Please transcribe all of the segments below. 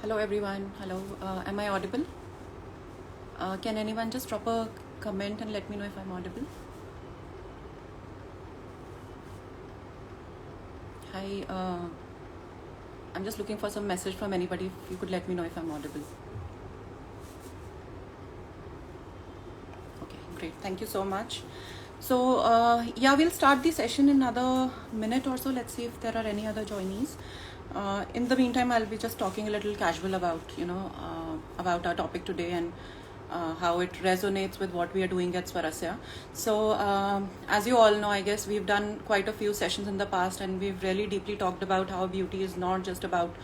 Hello everyone. Hello. Am I audible? Can anyone just drop a comment and let me know if I'm audible? Hi. I'm just looking for some message from anybody. If you could let me know if I'm audible. Okay, great. Thank you so much. So yeah, we'll start the session in another minute or so. Let's see if there are any other joinees. In the meantime, I'll be just talking a little casual about about our topic today and how it resonates with what we are doing at Swarasya. So as you all know, I guess we've done quite a few sessions in the past, and we've really deeply talked about how beauty is not just about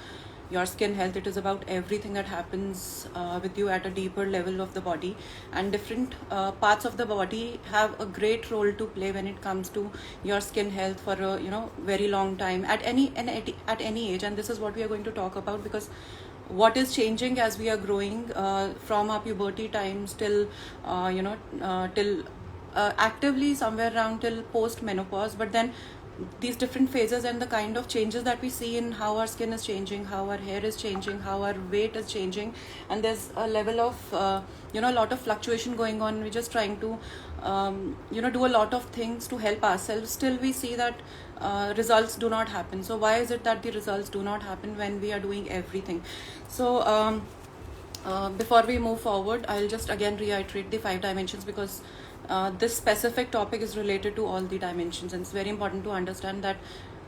your skin health. It is about everything that happens with you at a deeper level of the body, and different parts of the body have a great role to play when it comes to your skin health for a very long time at any age. And this is what we are going to talk about, because what is changing as we are growing from our puberty times till till actively somewhere around till post menopause. But then these different phases and the kind of changes that we see in how our skin is changing, how our hair is changing, how our weight is changing, and there's a level of a lot of fluctuation going on. We're just trying to do a lot of things to help ourselves. Still we see that results do not happen. So why is it that the results do not happen when we are doing everything? So before we move forward, I'll just again reiterate the 5 dimensions, because this specific topic is related to all the dimensions, and it's very important to understand that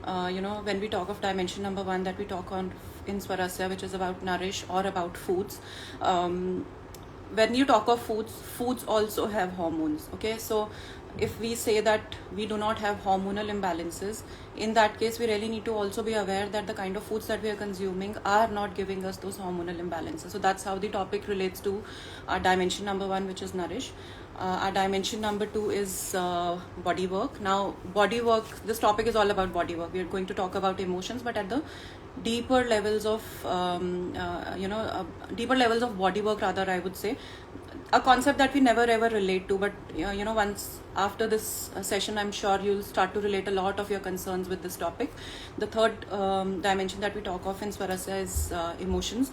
when we talk of dimension number 1 that we talk on in Swarasya, which is about nourish or about foods. When you talk of foods also have hormones. Okay, so if we say that we do not have hormonal imbalances, in that case we really need to also be aware that the kind of foods that we are consuming are not giving us those hormonal imbalances. So that's how the topic relates to our dimension number 1, which is nourish. Our dimension number 2 is body work. Now body work, this topic is all about body work. We are going to talk about emotions, but at the deeper levels of deeper levels of body work, rather, I would say. A concept that we never ever relate to, but once after this session, I'm sure you'll start to relate a lot of your concerns with this topic. The third dimension that we talk of in Swarasya is emotions.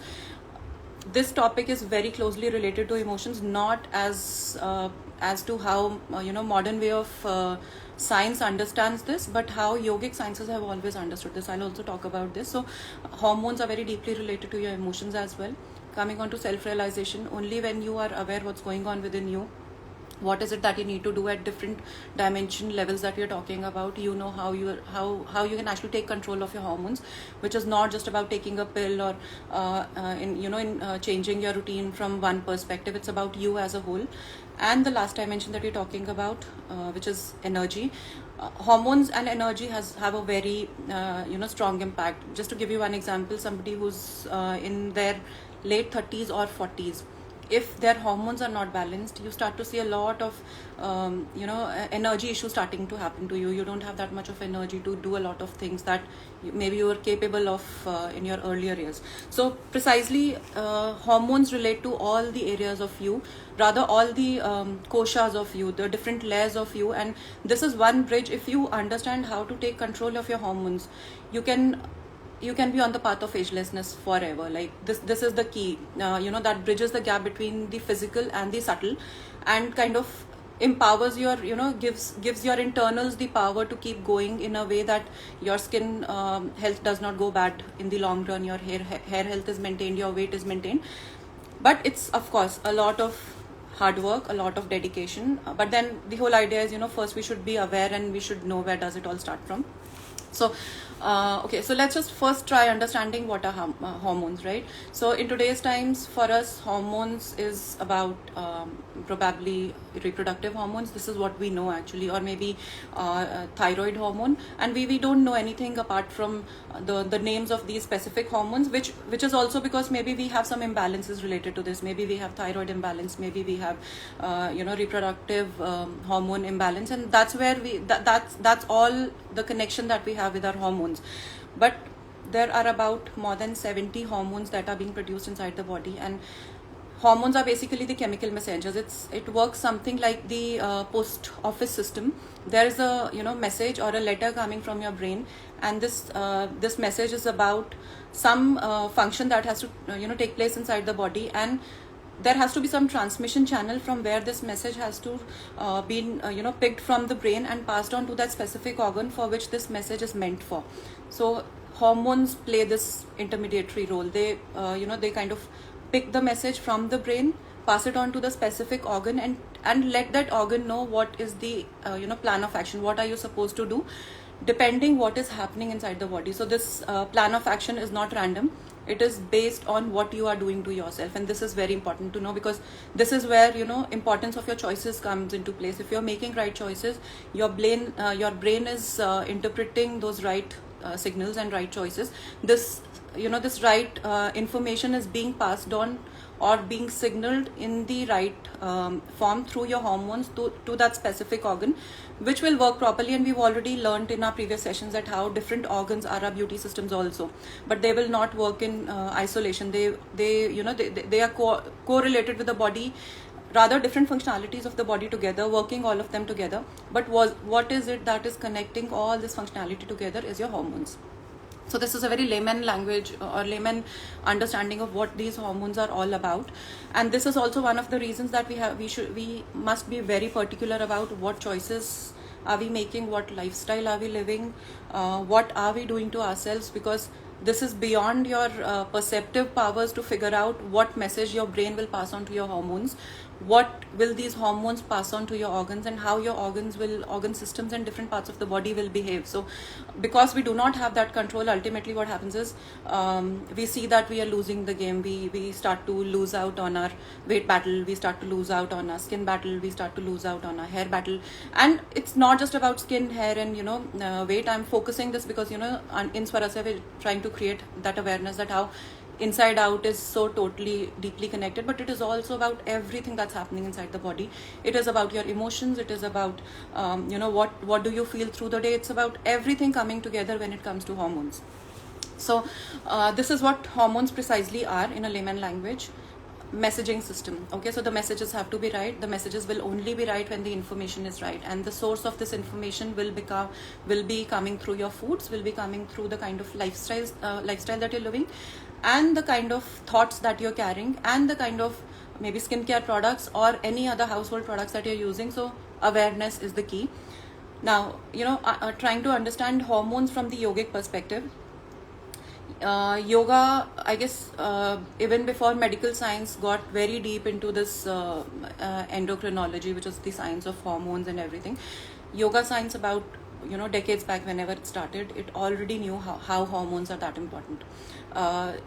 This topic is very closely related to emotions, not as to how modern way of science understands this, but how yogic sciences have always understood this. I'll also talk about this. So hormones are very deeply related to your emotions as well. Coming on to self-realization, only when you are aware what's going on within you, what is it that you need to do at different dimension levels that we are talking about, how you can actually take control of your hormones, which is not just about taking a pill or changing your routine from one perspective. It's about you as a whole. And the last dimension that we're talking about, which is energy. Hormones and energy have a very strong impact. Just to give you one example, somebody who's in their late 30s or 40s, if their hormones are not balanced, you start to see a lot of energy issues starting to happen to you. You don't have that much of energy to do a lot of things that maybe you were capable of in your earlier years. So precisely, hormones relate to all the areas of you, rather all the koshas of you, the different layers of you. And this is one bridge. If you understand how to take control of your hormones, you can be on the path of agelessness forever. Like this is the key, that bridges the gap between the physical and the subtle, and kind of empowers your gives your internals the power to keep going in a way that your skin health does not go bad in the long run. Your hair health is maintained, your weight is maintained. But it's of course a lot of hard work, a lot of dedication. But then the whole idea is, first we should be aware and we should know where does it all start from. So okay, so let's just first try understanding what are hormones, right? So in today's times, for us, hormones is about probably reproductive hormones. This is what we know actually, or maybe thyroid hormone, and we don't know anything apart from the names of these specific hormones, which is also because maybe we have some imbalances related to this. Maybe we have thyroid imbalance, maybe we have reproductive hormone imbalance, and that's where that's all the connection that we have with our hormones. But there are about more than 70 hormones that are being produced inside the body, and hormones are basically the chemical messengers. It works something like the post office system. There is a message or a letter coming from your brain, and this message is about some function that has to take place inside the body, and there has to be some transmission channel from where this message has to been picked from the brain and passed on to that specific organ for which this message is meant for. So hormones play this intermediary role. They they kind of pick the message from the brain, pass it on to the specific organ, and let that organ know what is the plan of action. What are you supposed to do depending what is happening inside the body. So this plan of action is not random. It is based on what you are doing to yourself, and this is very important to know, because this is where importance of your choices comes into place. If you're making right choices, your brain is interpreting those right signals and right choices. This right information is being passed on or being signaled in the right form through your hormones to that specific organ, which will work properly. And we've already learned in our previous sessions that how different organs are our beauty systems also, but they will not work in isolation. They are correlated with the body, rather different functionalities of the body together, working all of them together. But what is it that is connecting all this functionality together is your hormones. So this is a very layman language or layman understanding of what these hormones are all about. And this is also one of the reasons that we must be very particular about what choices are we making, what lifestyle are we living, what are we doing to ourselves, because this is beyond your perceptive powers to figure out what message your brain will pass on to your hormones, what will these hormones pass on to your organs, and how your organ systems and different parts of the body will behave. So because we do not have that control, ultimately what happens is we see that we are losing the game. We start to lose out on our weight battle, we start to lose out on our skin battle, we start to lose out on our hair battle. And it's not just about skin, hair, and weight. I'm focusing this because in Swarasya we're trying to create that awareness that how inside out is so totally deeply connected, but it is also about everything that's happening inside the body. It is about your emotions, it is about what do you feel through the day. It's about everything coming together when it comes to hormones. So this is what hormones precisely are in a layman language. Messaging system. Okay, so the messages have to be right. The messages will only be right when the information is right, and the source of this information will be coming through your foods, will be coming through the kind of lifestyle that you're living, and the kind of thoughts that you're carrying, and the kind of maybe skincare products or any other household products that you're using. So awareness is the key. Now trying to understand hormones from the yogic perspective. Yoga, I guess, even before medical science got very deep into this endocrinology, which is the science of hormones and everything. Yoga science about decades back, whenever it started, it already knew how hormones are that important. Very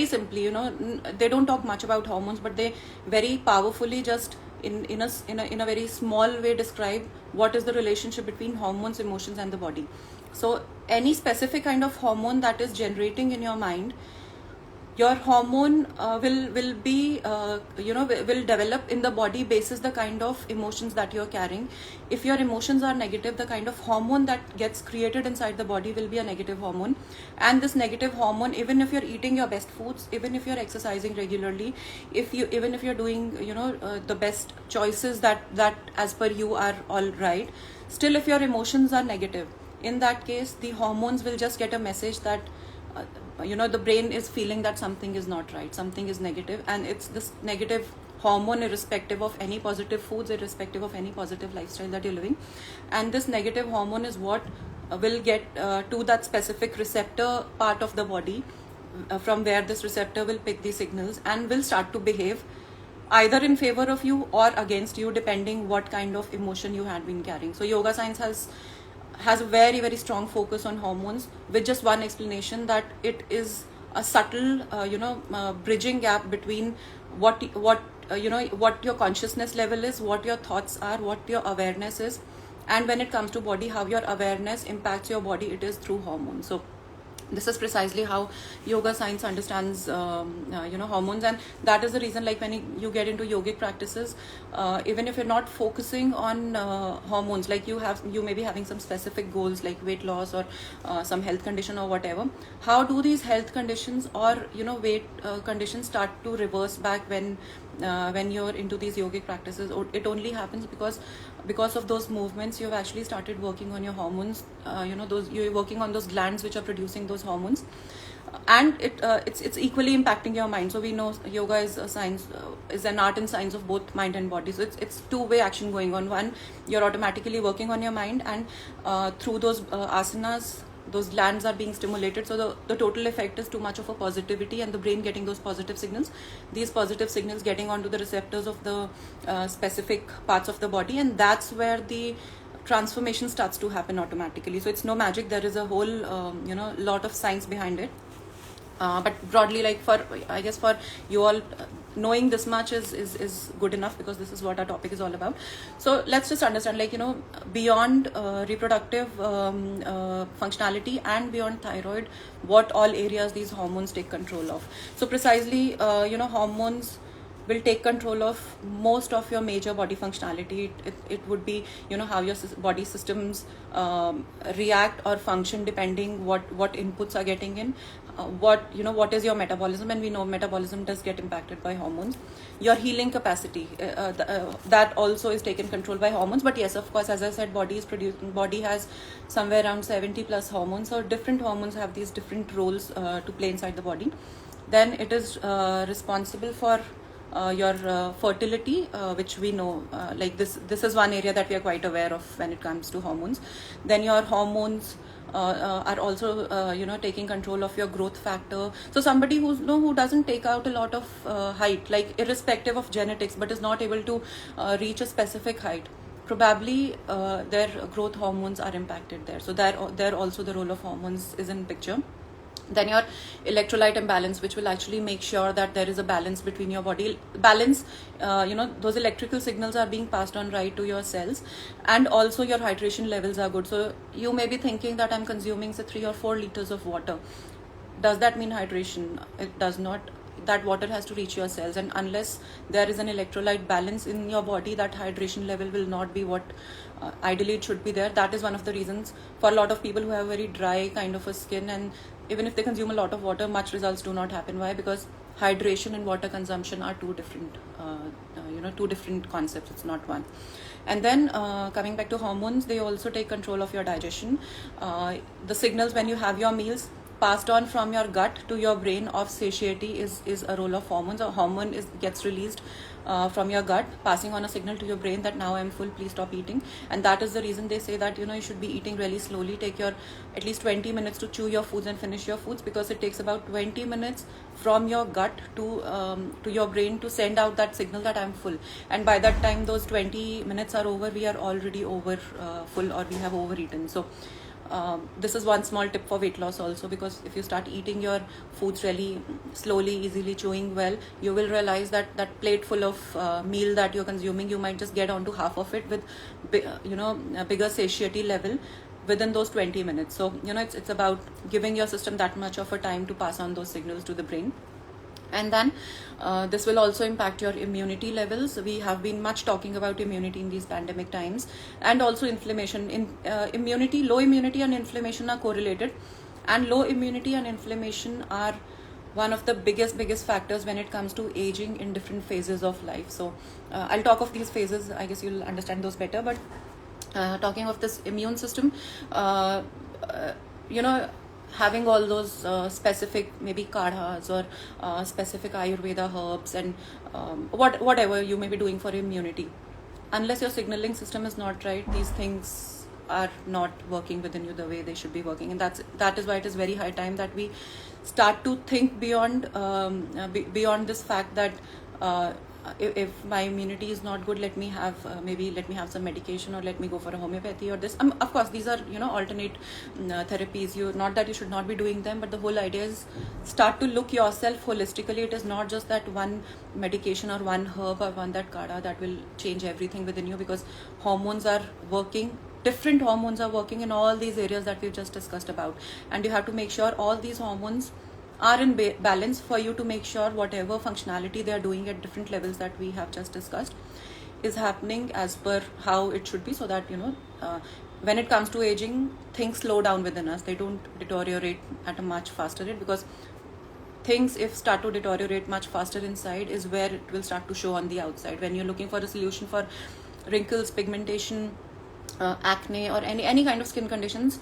simply, they don't talk much about hormones, but they very powerfully just in a very small way describe what is the relationship between hormones, emotions, and the body. So any specific kind of hormone that is generating in your mind, your hormone will develop in the body basis the kind of emotions that you're carrying. If your emotions are negative, the kind of hormone that gets created inside the body will be a negative hormone. And this negative hormone, even if you're eating your best foods, even if you're exercising regularly, even if you're doing the best choices that as per you are all right, still if your emotions are negative, in that case the hormones will just get a message that the brain is feeling that something is not right, something is negative, and it's this negative hormone irrespective of any positive foods, irrespective of any positive lifestyle that you're living. And this negative hormone is what will get to that specific receptor part of the body, from where this receptor will pick the signals and will start to behave either in favor of you or against you, depending what kind of emotion you had been carrying. So yoga science has a very, very strong focus on hormones, with just one explanation, that it is a subtle bridging gap between what your consciousness level is, what your thoughts are, what your awareness is, and when it comes to body, how your awareness impacts your body, it is through hormones. So This is precisely how yoga science understands hormones, and that is the reason, like when you get into yogic practices, even if you're not focusing on hormones, like you may be having some specific goals like weight loss or some health condition or whatever. How do these health conditions or weight conditions start to reverse back when you're into these yogic practices? It only happens because of those movements. You've actually started working on your hormones. You're working on those glands which are producing those hormones, and it's equally impacting your mind. So we know yoga is a science, is an art and science of both mind and body. So it's two-way action going on. One, you're automatically working on your mind, and through those asanas, those glands are being stimulated. So the total effect is too much of a positivity, and the brain getting those positive signals, these positive signals getting onto the receptors of the specific parts of the body, and that's where the transformation starts to happen automatically. So it's no magic. There is a whole lot of science behind it. But broadly, like I guess for you all, knowing this much is good enough, because this is what our topic is all about. So let's just understand, like beyond reproductive functionality and beyond thyroid, what all areas these hormones take control of. So precisely, hormones will take control of most of your major body functionality. It would be how your body systems react or function depending what inputs are getting in, what is your metabolism, and we know metabolism does get impacted by hormones. Your healing capacity, that also is taken control by hormones. But yes, of course, as I said, body has somewhere around 70 plus hormones. So different hormones have these different roles to play inside the body. Then it is responsible for your fertility, which we know, like this is one area that we are quite aware of when it comes to hormones. Then your hormones are also taking control of your growth factor. So somebody who doesn't take out a lot of height, like irrespective of genetics, but is not able to reach a specific height, probably their growth hormones are impacted there. So there also the role of hormones is in picture. Then your electrolyte imbalance, which will actually make sure that there is a balance between your body. Balance, those electrical signals are being passed on right to your cells, and also your hydration levels are good. So you may be thinking that I'm consuming say 3 or 4 liters of water. Does that mean hydration? It does not. That water has to reach your cells, and unless there is an electrolyte balance in your body, that hydration level will not be what ideally it should be there. That is one of the reasons for a lot of people who have very dry kind of a skin, and even if they consume a lot of water, much results do not happen. Why? Because hydration and water consumption are two different concepts. It's not one. And then coming back to hormones, they also take control of your digestion. The signals when you have your meals passed on from your gut to your brain of satiety is a role of hormones. A hormone gets released from your gut, passing on a signal to your brain that now I'm full, please stop eating. And that is the reason they say that you should be eating really slowly. Take your at least 20 minutes to chew your foods and finish your foods, because it takes about 20 minutes from your gut to your brain to send out that signal that I'm full. And by that time those 20 minutes are over, we are already over full, or we have overeaten. So this is one small tip for weight loss also, because if you start eating your foods really slowly, easily chewing well, you will realize that that plate full of meal that you're consuming, you might just get onto half of it with a bigger satiety level within those 20 minutes. So it's about giving your system that much of a time to pass on those signals to the brain. And then this will also impact your immunity levels. We have been much talking about immunity in these pandemic times, and also inflammation. Immunity, low immunity and inflammation are correlated, and low immunity and inflammation are one of the biggest factors when it comes to aging in different phases of life. So I'll talk of these phases. I guess you'll understand those better. But talking of this immune system, having all those specific maybe kadhas or specific Ayurveda herbs and whatever you may be doing for immunity, unless your signaling system is not right, these things are not working within you the way they should be working. And that is why it is very high time that we start to think beyond this fact that if my immunity is not good, let me have some medication, or let me go for a homeopathy or this. Of course, these are alternate therapies. Not that you should not be doing them, but the whole idea is start to look yourself holistically. It is not just that one medication or one herb or one that kadha that will change everything within you, because hormones are working different hormones are working in all these areas that we've just discussed about, and you have to make sure all these hormones are in balance for you to make sure whatever functionality they are doing at different levels that we have just discussed is happening as per how it should be, so that when it comes to aging, things slow down within us. They don't deteriorate at a much faster rate, because things, if start to deteriorate much faster inside, is where it will start to show on the outside. When you're looking for a solution for wrinkles, pigmentation, acne, or any kind of skin conditions,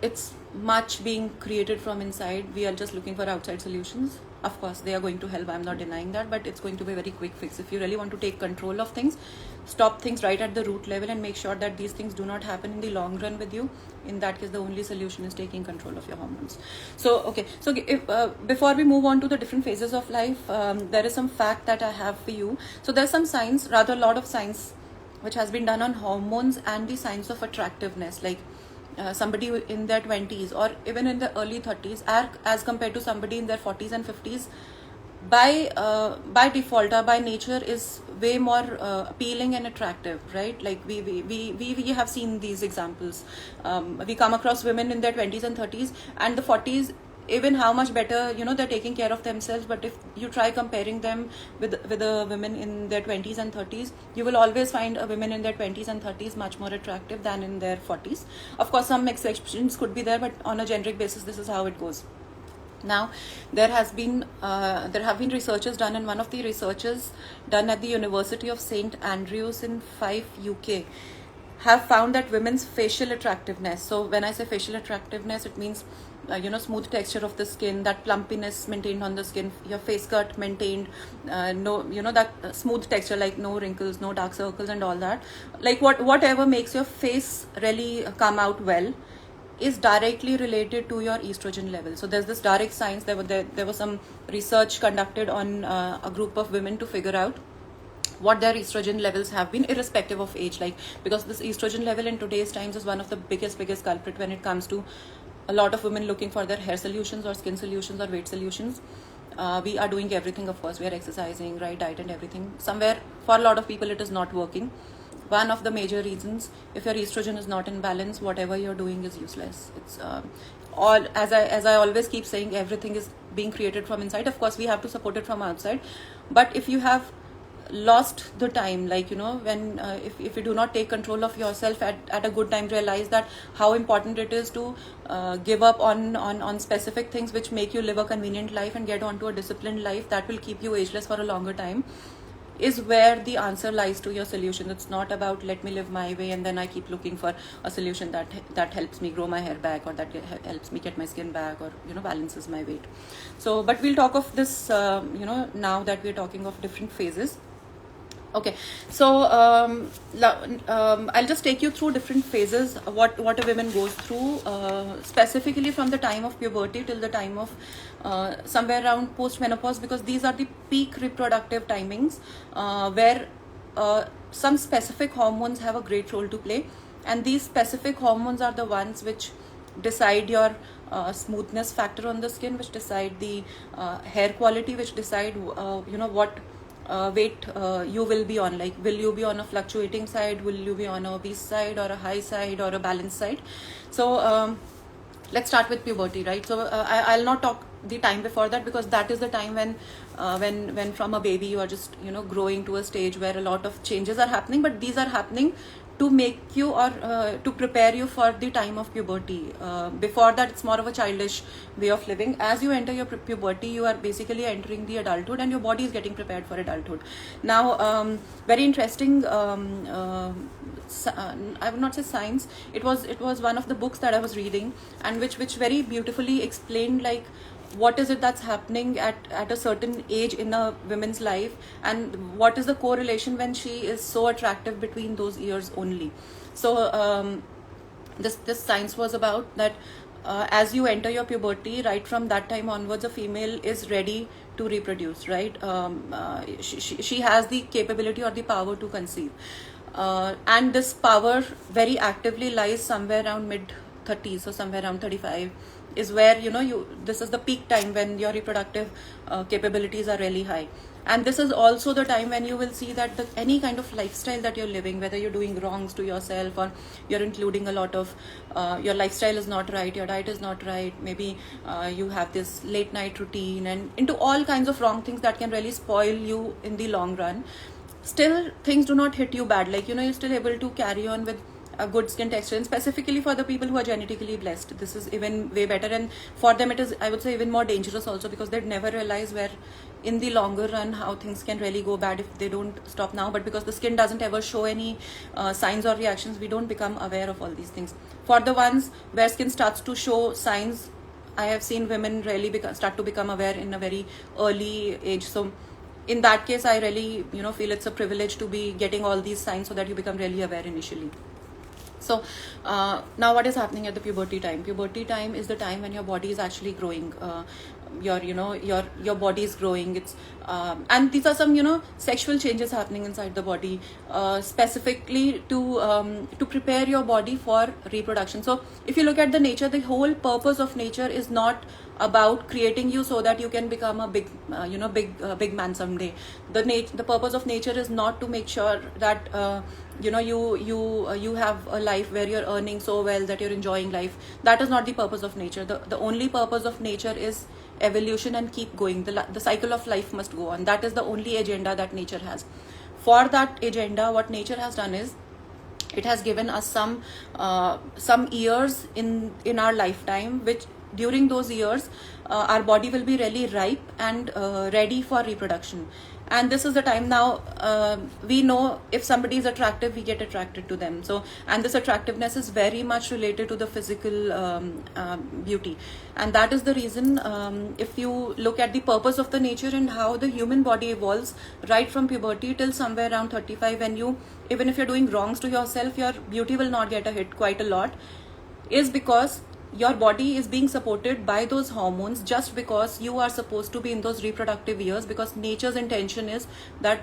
it's much being created from inside. We are just looking for outside solutions. Of course, they are going to help, I'm not denying that, but it's going to be a very quick fix. If you really want to take control of things, stop things right at the root level and make sure that these things do not happen in the long run with you. In that case, the only solution is taking control of your hormones. So, okay, so if, before we move on to the different phases of life, there is some fact that I have for you. So there's some science, rather a lot of science, which has been done on hormones and the science of attractiveness. Like, somebody in their 20s or even in the early 30s as compared to somebody in their 40s and 50s, by default or by nature, is way more appealing and attractive, right? Like we have seen these examples. We come across women in their 20s and 30s and the 40s, even how much better they're taking care of themselves. But if you try comparing them with the women in their 20s and 30s, you will always find a women in their 20s and 30s much more attractive than in their 40s. Of course, some exceptions could be there, but on a generic basis, this is how it goes. Now, there have been researches done, and one of the researchers done at the University of St Andrews in Fife, UK, have found that women's facial attractiveness. So when I say facial attractiveness, it means smooth texture of the skin, that plumpiness maintained on the skin, your face cut maintained, that smooth texture, like no wrinkles, no dark circles and all that, like whatever makes your face really come out well, is directly related to your estrogen level. So there's this direct science. There was some research conducted on a group of women to figure out what their estrogen levels have been, irrespective of age. Like, because this estrogen level in today's times is one of the biggest culprit when it comes to a lot of women looking for their hair solutions or skin solutions or weight solutions. We are doing everything, of course. We are exercising, right, diet and everything. Somewhere, for a lot of people, it is not working. One of the major reasons, if your estrogen is not in balance, whatever you're doing is useless. It's all, as I always keep saying, everything is being created from inside. Of course, we have to support it from outside. But if you have lost the time, like when if you do not take control of yourself at a good time, realize that how important it is to give up on specific things which make you live a convenient life and get onto a disciplined life that will keep you ageless for a longer time, is where the answer lies to your solution. It's not about let me live my way and then I keep looking for a solution that helps me grow my hair back, or that helps me get my skin back, or balances my weight. So, but we'll talk of this now that we're talking of different phases. Okay, so I'll just take you through different phases, what a woman goes through, specifically from the time of puberty till the time of somewhere around post-menopause, because these are the peak reproductive timings where some specific hormones have a great role to play, and these specific hormones are the ones which decide your smoothness factor on the skin, which decide the hair quality, which decide what weight you will be on. Like, will you be on a fluctuating side, will you be on a obese side, or a high side, or a balanced side? So let's start with puberty, right? So I'll not talk the time before that, because that is the time when from a baby you are just growing to a stage where a lot of changes are happening, but these are happening to make you, or to prepare you for the time of puberty. Before that, it's more of a childish way of living. As you enter your puberty, you are basically entering the adulthood, and your body is getting prepared for adulthood. Now, very interesting, I would not say science, it was one of the books that I was reading, and which very beautifully explained, like, what is it that's happening at a certain age in a woman's life, and what is the correlation when she is so attractive between those years only. So this science was about that as you enter your puberty, right from that time onwards, a female is ready to reproduce, right? She has the capability or the power to conceive, and this power very actively lies somewhere around mid 30s, so somewhere around 35 is where this is the peak time when your reproductive capabilities are really high. And this is also the time when you will see that any kind of lifestyle that you're living, whether you're doing wrongs to yourself or you're including a lot of your lifestyle is not right, your diet is not right, maybe you have this late night routine and into all kinds of wrong things that can really spoil you in the long run. Still things do not hit you bad, like you're still able to carry on with a good skin texture. And specifically for the people who are genetically blessed, this is even way better. And for them it is, I would say, even more dangerous also, because they'd never realize where in the longer run how things can really go bad if they don't stop now. But because the skin doesn't ever show any signs or reactions, we don't become aware of all these things. For the ones where skin starts to show signs, I have seen women really start to become aware in a very early age. So in that case, I really feel it's a privilege to be getting all these signs so that you become really aware initially. So now what is happening at the puberty time? Puberty time is the time when your body is actually growing. Your body is growing. It's and these are some sexual changes happening inside the body, specifically to prepare your body for reproduction. So if you look at the nature, the whole purpose of nature is not about creating you so that you can become a big big man someday. The purpose of nature is not to make sure that you have a life where you're earning so well that you're enjoying life. That is not the purpose of nature. The only purpose of nature is evolution and keep going. The cycle of life must go on. That is the only agenda that nature has. For that agenda, what nature has done is it has given us some years in our lifetime, which during those years our body will be really ripe and ready for reproduction. And this is the time now. We know if somebody is attractive, we get attracted to them. So, and this attractiveness is very much related to the physical beauty. And that is the reason, if you look at the purpose of the nature and how the human body evolves right from puberty till somewhere around 35, when even if you're doing wrongs to yourself, your beauty will not get a hit quite a lot, is because your body is being supported by those hormones just because you are supposed to be in those reproductive years. Because nature's intention is that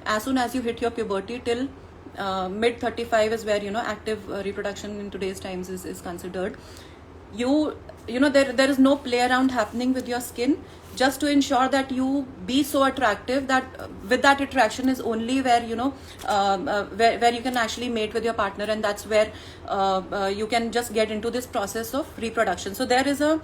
as soon as you hit your puberty till mid 35 is where active reproduction in today's times is considered. There is no play around happening with your skin, just to ensure that you be so attractive that with that attraction is only where where you can actually mate with your partner, and that's where you can just get into this process of reproduction. So there is a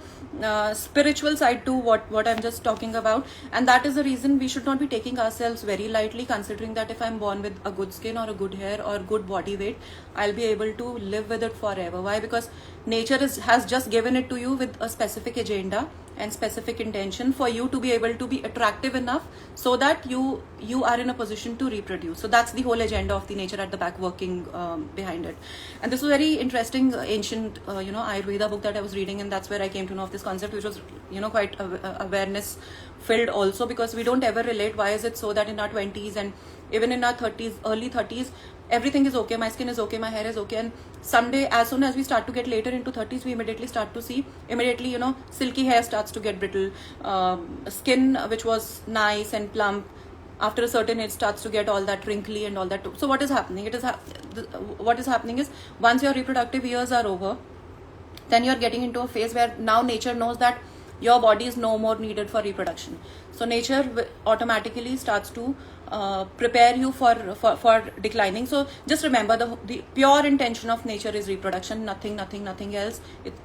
spiritual side to what I'm just talking about, and that is the reason we should not be taking ourselves very lightly, considering that if I'm born with a good skin or a good hair or good body weight, I'll be able to live with it forever. Why? Because nature has just given it to you with a specific agenda and specific intention for you to be able to be attractive enough so that you are in a position to reproduce. So that's the whole agenda of the nature at the back working behind it. And this was very interesting ancient Ayurveda book that I was reading, and that's where I came to know of this concept, which was quite awareness filled also, because we don't ever relate why is it so that in our 20s and even in our 30s, early 30s, everything is okay, my skin is okay, my hair is okay, and someday as soon as we start to get later into 30s, we immediately start to see silky hair starts to get brittle, skin which was nice and plump, after a certain age starts to get all that wrinkly and all that. So what is happening? What is happening is, once your reproductive years are over, then you're getting into a phase where now nature knows that your body is no more needed for reproduction. So nature automatically starts to prepare you for declining. So just remember, the pure intention of nature is reproduction, nothing else.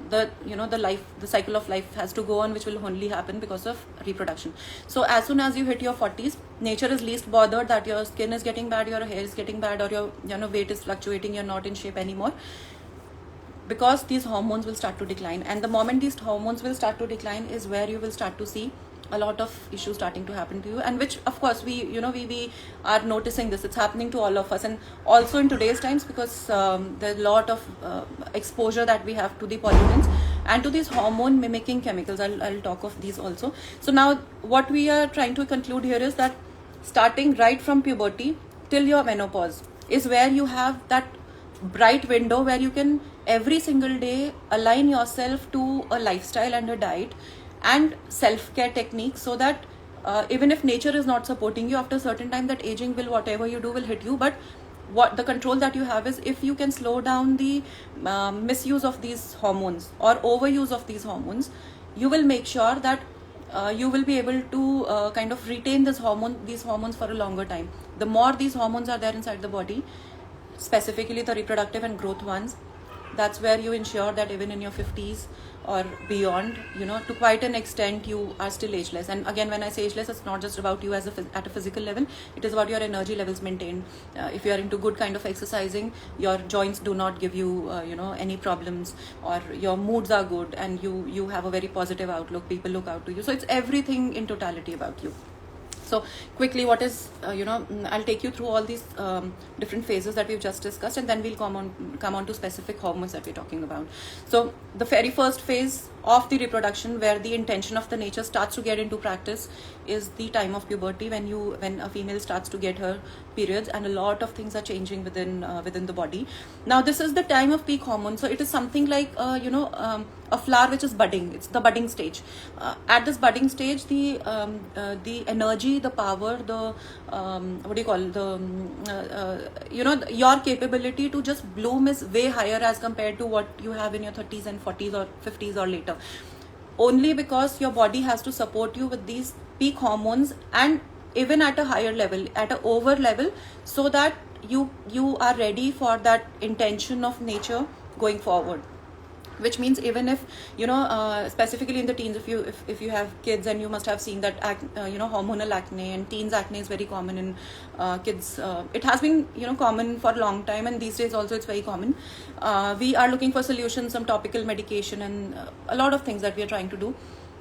The cycle of life has to go on, which will only happen because of reproduction. So as soon as you hit your 40s, nature is least bothered that your skin is getting bad, your hair is getting bad, or your weight is fluctuating, you're not in shape anymore, because these hormones will start to decline. And the moment these hormones will start to decline is where you will start to see a lot of issues starting to happen to you, and which of course we are noticing this. It's happening to all of us, and also in today's times, because there's a lot of exposure that we have to the pollutants and to these hormone mimicking chemicals. I'll talk of these also. So now what we are trying to conclude here is that starting right from puberty till your menopause is where you have that bright window where you can every single day align yourself to a lifestyle and a diet and self-care techniques, so that even if nature is not supporting you, after a certain time that aging will, whatever you do, will hit you. But what the control that you have is if you can slow down the misuse of these hormones or overuse of these hormones, you will make sure that you will be able to kind of retain these hormones for a longer time. The more these hormones are there inside the body, specifically the reproductive and growth ones, that's where you ensure that even in your 50s or beyond, to quite an extent, you are still ageless. And again, when I say ageless, it's not just about you at a physical level, it is about your energy levels maintained. If you are into good kind of exercising, your joints do not give you any problems, or your moods are good and you have a very positive outlook, people look out to you. So it's everything in totality about you. So quickly, what is I'll take you through all these different phases that we've just discussed, and then we'll come on to specific hormones that we're talking about. So the very first phase of the reproduction, where the intention of the nature starts to get into practice, is the time of puberty, when a female starts to get her periods, and a lot of things are changing within the body. Now this is the time of peak hormone. So it is something like a flower which is budding. It's the budding stage. At this budding stage, the energy, the power, the your capability to just bloom is way higher as compared to what you have in your 30s and 40s or 50s or later. Only because your body has to support you with these peak hormones, and even at a higher level, at an over level, so that you are ready for that intention of nature going forward. Which means even if specifically in the teens, if you have kids, and you must have seen that hormonal acne and teens acne is very common in kids. It has been common for a long time, and these days also it's very common. We are looking for solutions, some topical medication, and a lot of things that we are trying to do.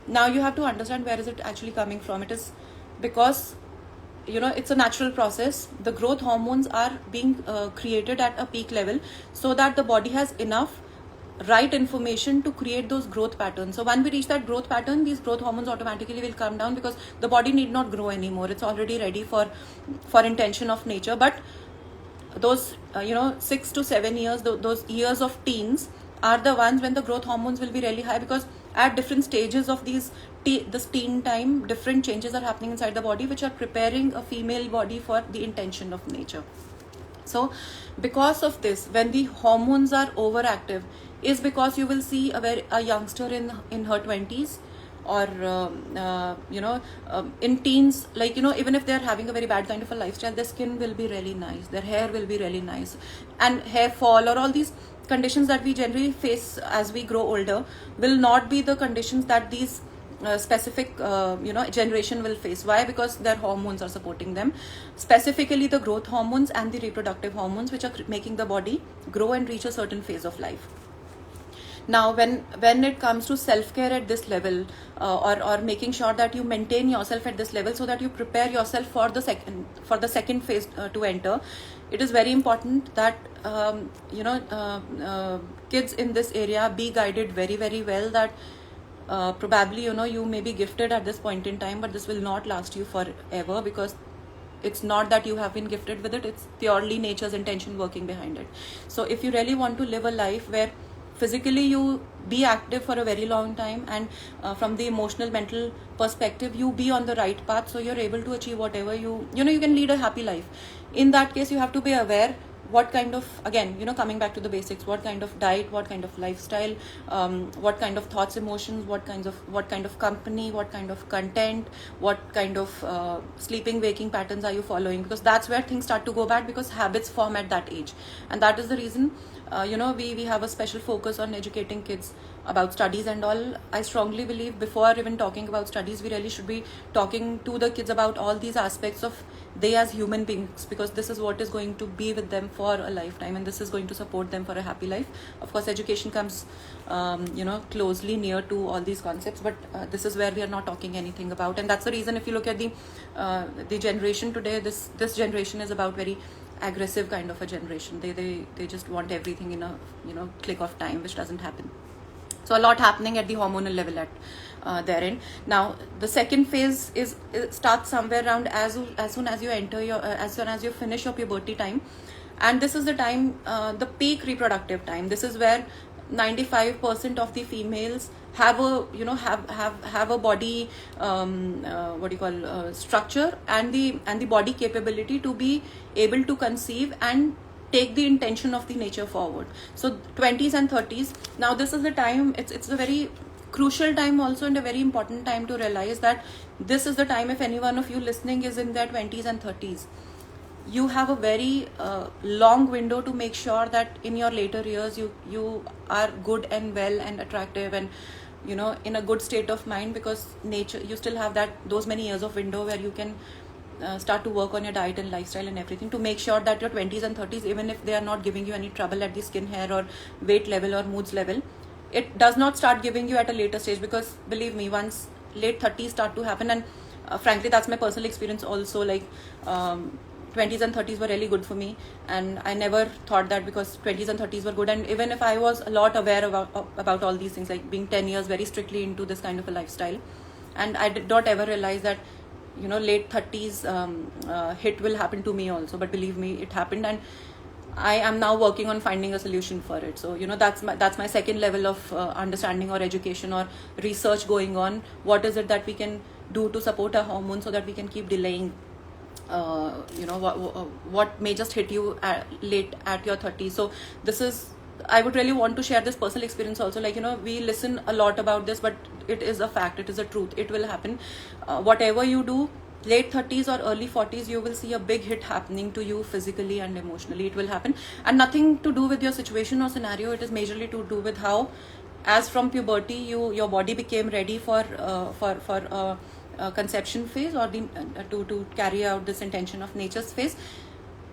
Now you have to understand where is it actually coming from. It is because it's a natural process. The growth hormones are being created at a peak level, so that the body has enough right information to create those growth patterns. So when we reach that growth pattern, these growth hormones automatically will come down, because the body need not grow anymore. It's already ready for intention of nature. But those 6 to 7 years, those years of teens, are the ones when the growth hormones will be really high, because at different stages of this teen time, different changes are happening inside the body, which are preparing a female body for the intention of nature. So because of this, when the hormones are overactive, is because you will see a youngster in her 20s, or in teens, even if they're having a very bad kind of a lifestyle, their skin will be really nice, their hair will be really nice, and hair fall, or all these conditions that we generally face as we grow older, will not be the conditions that these specific generation will face. Why? Because their hormones are supporting them, specifically the growth hormones and the reproductive hormones, which are making the body grow and reach a certain phase of life. Now when it comes to self-care at this level, or making sure that you maintain yourself at this level, so that you prepare yourself for the second phase to enter, it is very important that kids in this area be guided very, very well, that probably you may be gifted at this point in time, but this will not last you forever, because it's not that you have been gifted with it, it's purely nature's intention working behind it. So if you really want to live a life where physically you be active for a very long time, and from the emotional, mental perspective, you be on the right path, so you're able to achieve whatever you can lead a happy life. In that case, you have to be aware what kind of, again, coming back to the basics, what kind of diet, what kind of lifestyle, what kind of thoughts, emotions, what kind of company, what kind of content, what kind of sleeping, waking patterns are you following, because that's where things start to go bad, because habits form at that age. And that is the reason we have a special focus on educating kids about studies and all. I strongly believe before even talking about studies, we really should be talking to the kids about all these aspects of they as human beings, because this is what is going to be with them for a lifetime, and this is going to support them for a happy life. Of course, education comes closely near to all these concepts, but this is where we are not talking anything about. And that's the reason, if you look at the generation today, this generation is about very aggressive kind of a generation. They just want everything in a click of time, which doesn't happen. So a lot happening at the hormonal level at their end. Now the second phase starts somewhere around as soon as you enter as soon as you finish your puberty time, and this is the time, the peak reproductive time. This is where 95% of the females have a, you know, have a body, what do you call, structure, and the body capability to be able to conceive and take the intention of the nature forward. So 20s and 30s, now this is the time, it's a very crucial time also, and a very important time to realize that this is the time, if any one of you listening is in their 20s and 30s, you have a very long window to make sure that in your later years you are good and well and attractive and, you know, in a good state of mind, because nature, you still have those many years of window where you can start to work on your diet and lifestyle and everything to make sure that your 20s and 30s, even if they are not giving you any trouble at the skin, hair or weight level or moods level, it does not start giving you at a later stage. Because believe me, once late 30s start to happen, and frankly that's my personal experience also, like 20s and 30s were really good for me, and I never thought that, because 20s and 30s were good, and even if I was a lot aware about all these things, like being 10 years very strictly into this kind of a lifestyle, and I did not ever realize that, you know, late 30s hit will happen to me also. But believe me, it happened, and I am now working on finding a solution for it. So, you know, that's my second level of understanding or education or research going on. What is it that we can do to support our hormones so that we can keep delaying you know, what may just hit you late at your 30s. So this is, I would really want to share this personal experience also. Like, you know, we listen a lot about this, but it is a fact, it is a truth, it will happen. Whatever you do, late 30s or early 40s, you will see a big hit happening to you physically and emotionally. It will happen, and nothing to do with your situation or scenario. It is majorly to do with how, as from puberty, your body became ready for conception phase, or to carry out this intention of nature's phase.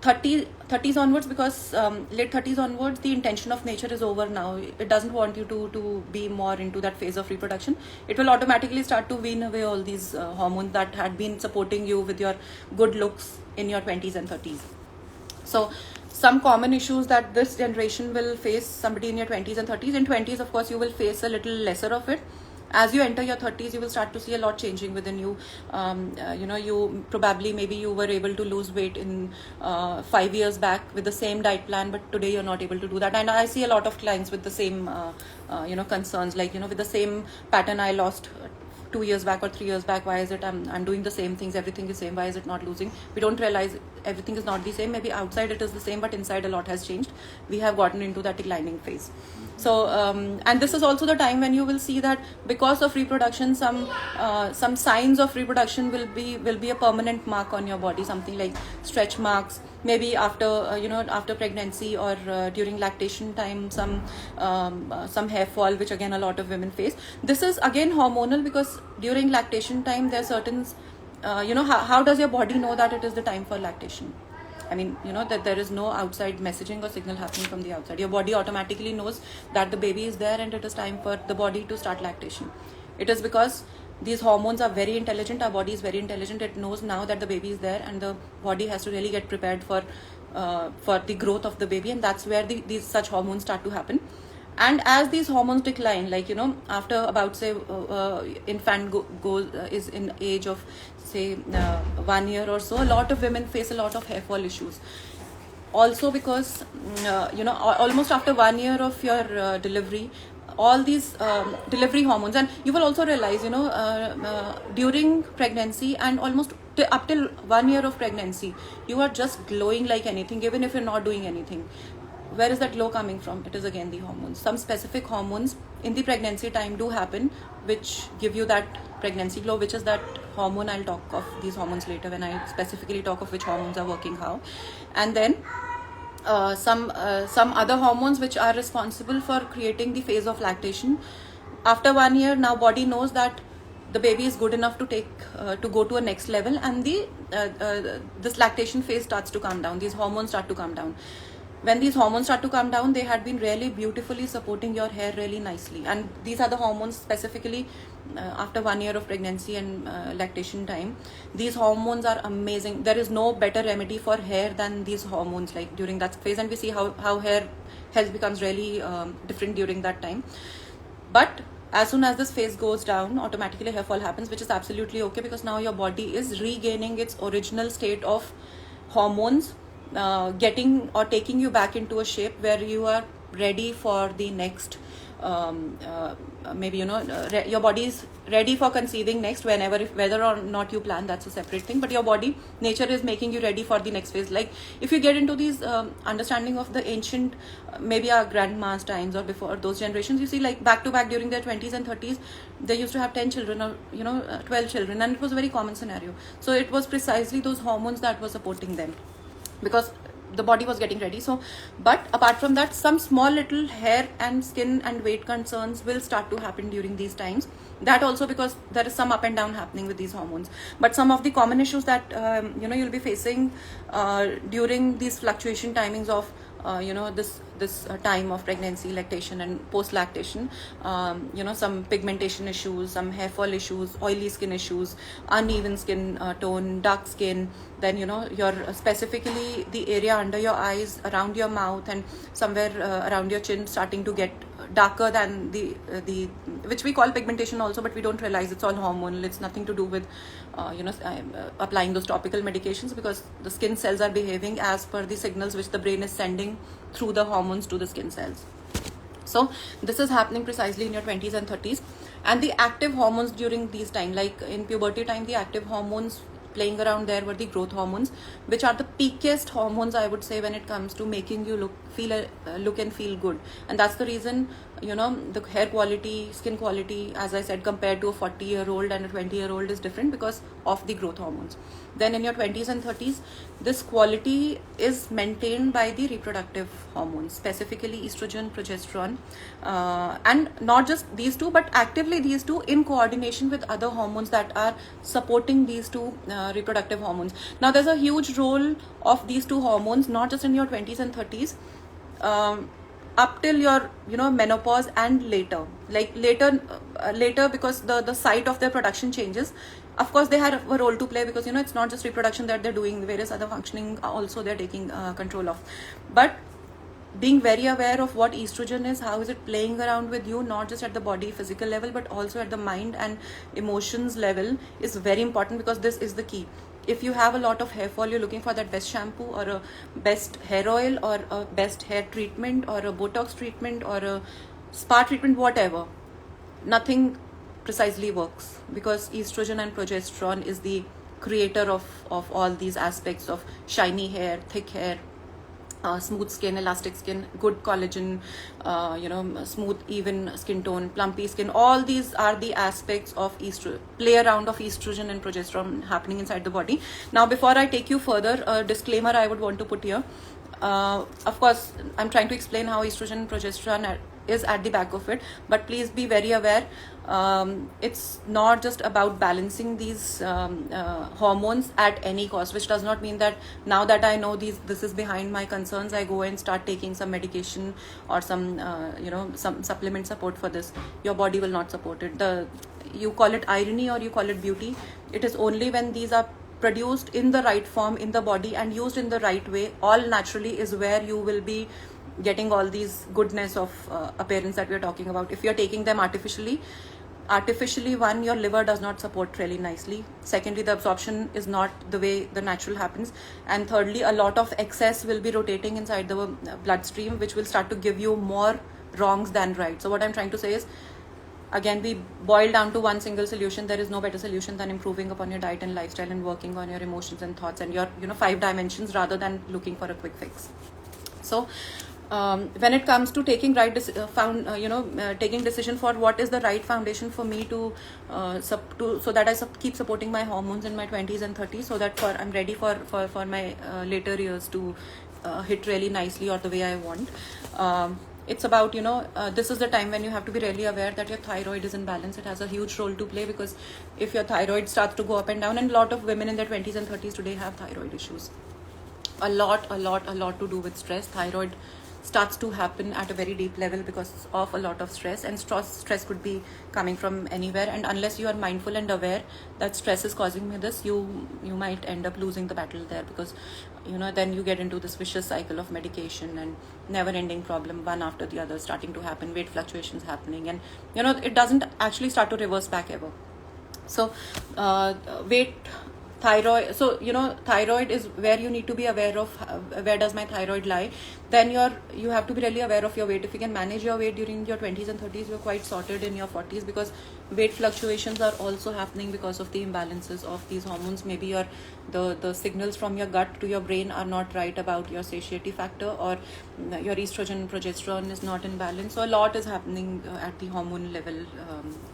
30s onwards, because late 30s onwards, the intention of nature is over now. It doesn't want you to be more into that phase of reproduction. It will automatically start to wean away all these hormones that had been supporting you with your good looks in your 20s and 30s. So some common issues that this generation will face, somebody in your 20s and 30s. In 20s, of course, you will face a little lesser of it. As you enter your 30s, you will start to see a lot changing within you. You know, you probably, maybe you were able to lose weight in 5 years back with the same diet plan, but today you're not able to do that. And I see a lot of clients with the same, you know, concerns, like, you know, with the same pattern I lost 2 years back or 3 years back. Why is it I'm doing the same things, everything is same, why is it not losing? We don't realize everything is not the same. Maybe outside it is the same, but inside a lot has changed. We have gotten into that declining phase. So and this is also the time when you will see that because of reproduction, some signs of reproduction will be a permanent mark on your body, something like stretch marks, maybe after you know, after pregnancy or during lactation time, some hair fall, which again a lot of women face. This is again hormonal, because during lactation time there are certain you know, how does your body know that it is the time for lactation? I mean, you know, that there is no outside messaging or signal happening from the outside. Your body automatically knows that the baby is there and it is time for the body to start lactation. It is because these hormones are very intelligent. Our body is very intelligent. It knows now that the baby is there, and the body has to really get prepared for the growth of the baby, and that's where these such hormones start to happen. And as these hormones decline, like, you know, after about, say, infant is in age of, say, 1 year or so, a lot of women face a lot of hair fall issues. Also because, you know, almost after 1 year of your delivery, all these delivery hormones, and you will also realize, you know, during pregnancy and almost up till 1 year of pregnancy, you are just glowing like anything, even if you're not doing anything. Where is that glow coming from? It is again the hormones. Some specific hormones in the pregnancy time do happen, which give you that pregnancy glow, which is that hormone. I'll talk of these hormones later when I specifically talk of which hormones are working how. And then some other hormones which are responsible for creating the phase of lactation. After 1 year, now body knows that the baby is good enough to take to go to a next level, and this lactation phase starts to come down. These hormones start to come down. When these hormones start to come down, they had been really beautifully supporting your hair really nicely. And these are the hormones specifically after 1 year of pregnancy and lactation time. These hormones are amazing. There is no better remedy for hair than these hormones, like during that phase. And we see how hair health becomes really different during that time. But as soon as this phase goes down, automatically hair fall happens, which is absolutely okay, because now your body is regaining its original state of hormones, getting or taking you back into a shape where you are ready for the next maybe your body is ready for conceiving next, whenever, if whether or not you plan, that's a separate thing, but your body nature is making you ready for the next phase. Like if you get into these understanding of the ancient maybe our grandma's times or before those generations, you see, like back to back during their 20s and 30s, they used to have 10 children or 12 children, and it was a very common scenario. So it was precisely those hormones that were supporting them, because the body was getting ready. So but apart from that, some small little hair and skin and weight concerns will start to happen during these times. That also because there is some up and down happening with these hormones. But some of the common issues that you'll be facing during these fluctuation timings of this time of pregnancy, lactation and post lactation, some pigmentation issues, some hair fall issues, oily skin issues, uneven skin tone, dark skin, then your specifically the area under your eyes, around your mouth, and somewhere around your chin starting to get darker than the which we call pigmentation also, but we don't realize it's all hormonal. It's nothing to do with applying those topical medications, because the skin cells are behaving as per the signals which the brain is sending through the hormones to the skin cells. So this is happening precisely in your 20s and 30s. And the active hormones during these time, like in puberty time, the active hormones playing around there were the growth hormones, which are the peakiest hormones, I would say, when it comes to making you look and feel good. And that's the reason the hair quality, skin quality, as I said, compared to a 40-year-old and a 20-year-old is different because of the growth hormones. Then in your 20s and 30s, this quality is maintained by the reproductive hormones, specifically estrogen, progesterone, and not just these two, but actively these two in coordination with other hormones that are supporting these two reproductive hormones. Now there's a huge role of these two hormones, not just in your 20s and 30s, up till your menopause and later. Like later because the site of their production changes. Of course they have a role to play, because it's not just reproduction that they're doing, various other functioning also they're taking control of. But being very aware of what estrogen is, how is it playing around with you, not just at the body physical level but also at the mind and emotions level, is very important, because this is the key. If you have a lot of hair fall, you're looking for that best shampoo or a best hair oil or a best hair treatment or a Botox treatment or a spa treatment, whatever, nothing precisely works, because estrogen and progesterone is the creator of all these aspects of shiny hair, thick hair, smooth skin, elastic skin, good collagen, smooth even skin tone, plumpy skin. All these are the aspects of play around of estrogen and progesterone happening inside the body. Now before I take you further, a disclaimer I would want to put here. Of course I'm trying to explain how estrogen and progesterone is at the back of it, but please be very aware, it's not just about balancing these hormones at any cost, which does not mean that now that I know this is behind my concerns, I go and start taking some medication or some some supplement support for this. Your body will not support it. You call it irony or you call it beauty, it is only when these are produced in the right form in the body and used in the right way, all naturally, is where you will be getting all these goodness of appearance that we are talking about. If you're taking them artificially, one, your liver does not support really nicely. Secondly, the absorption is not the way the natural happens. And thirdly, a lot of excess will be rotating inside the bloodstream, which will start to give you more wrongs than right. So what I'm trying to say is, again, we boil down to one single solution. There is no better solution than improving upon your diet and lifestyle and working on your emotions and thoughts and your 5 dimensions, rather than looking for a quick fix. So when it comes to taking taking decision for what is the right foundation for me so that I keep supporting my hormones in my 20s and 30s, so that I'm ready for my later years to hit really nicely or the way I want. It's about this is the time when you have to be really aware that your thyroid is in balance. It has a huge role to play, because if your thyroid starts to go up and down, and a lot of women in their 20s and 30s today have thyroid issues, a lot to do with stress. Thyroid starts to happen at a very deep level because of a lot of stress, and stress could be coming from anywhere, and unless you are mindful and aware that stress is causing me this, you might end up losing the battle there, because then you get into this vicious cycle of medication and never ending problem, one after the other starting to happen, weight fluctuations happening, and it doesn't actually start to reverse back ever. So weight thyroid, so thyroid is where you need to be aware of where does my thyroid lie. Then you have to be really aware of your weight. If you can manage your weight during your 20s and 30s, you're quite sorted in your 40s, because weight fluctuations are also happening because of the imbalances of these hormones. Maybe the signals from your gut to your brain are not right about your satiety factor, or your estrogen and progesterone is not in balance. So a lot is happening at the hormone level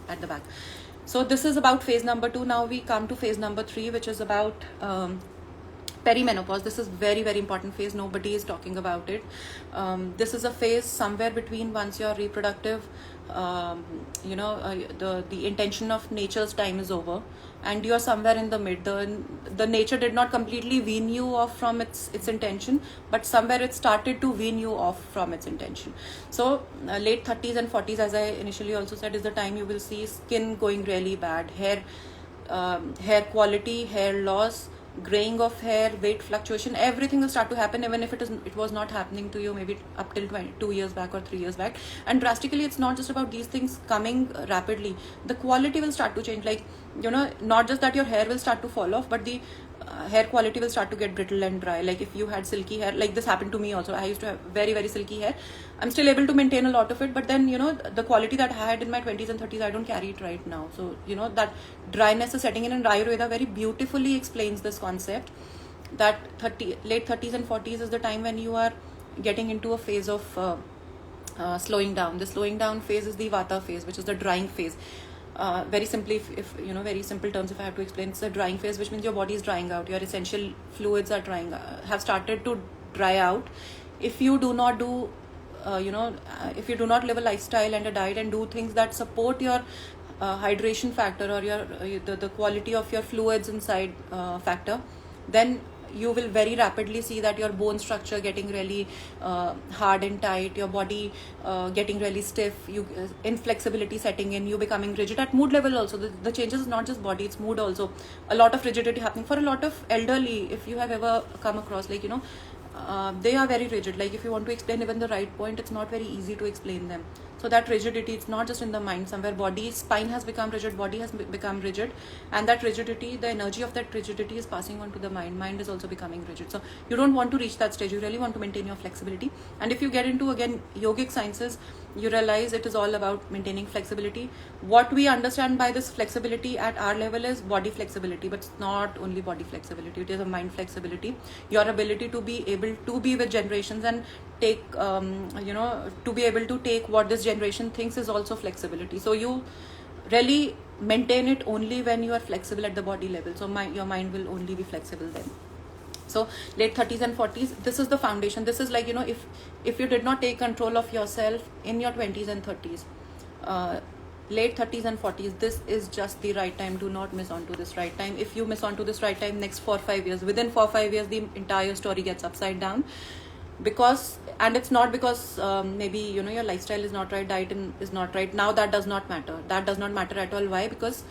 at the back. So this is about phase number 2. Now we come to phase number 3, which is about perimenopause. This is very, very important phase. Nobody is talking about it. This is a phase somewhere between once your reproductive, the intention of nature's time is over, and you're somewhere in the mid. The nature did not completely wean you off from its intention, but somewhere it started to wean you off from its intention. So late 30s and 40s, as I initially also said, is the time you will see skin going really bad, hair quality, hair loss, graying of hair, weight fluctuation, everything will start to happen, even if it was not happening to you maybe up till 2 years back or 3 years back. And drastically, it's not just about these things coming rapidly. The quality will start to change, like not just that your hair will start to fall off, but the hair quality will start to get brittle and dry. Like if you had silky hair, like this happened to me also. I used to have very, very silky hair. I'm still able to maintain a lot of it, but then the quality that I had in my 20s and 30s, I don't carry it right now. So that dryness is setting in, and Ayurveda very beautifully explains this concept, that late 30s and 40s is the time when you are getting into a phase of slowing down. The slowing down phase is the Vata phase, which is the drying phase. Very simply, if very simple terms, if I have to explain, it's a drying phase, which means your body is drying out. Your essential fluids are have started to dry out. If you do not do, if you do not live a lifestyle and a diet and do things that support your hydration factor, or the quality of your fluids inside factor, then you will very rapidly see that your bone structure getting really hard and tight, your body getting really stiff, inflexibility setting in, you becoming rigid at mood level also. The changes is not just body, it's mood also. A lot of rigidity happening for a lot of elderly, if you have ever come across, like they are very rigid. Like if you want to explain even the right point, it's not very easy to explain them. So that rigidity, it's not just in the mind. Somewhere spine has become rigid, body has become rigid, and that rigidity, the energy of that rigidity is passing on to the mind. Mind is also becoming rigid. So you don't want to reach that stage. You really want to maintain your flexibility. And if you get into, again, yogic sciences, you realize it is all about maintaining flexibility. What we understand by this flexibility at our level is body flexibility, but it's not only body flexibility, it is a mind flexibility. Your ability to be able to be with generations and take, to be able to take what this generation thinks is also flexibility. So you really maintain it only when you are flexible at the body level. So your mind will only be flexible then. So late 30s and 40s, this is the foundation. This is like, if you did not take control of yourself in your 20s and 30s, late 30s and 40s, this is just the right time. Do not miss on to this right time. If you miss on to this right time, next 4 or 5 years, within 4 or 5 years, the entire story gets upside down. And it's not because maybe your lifestyle is not right, diet is not right. Now that does not matter. That does not matter at all. Why? Because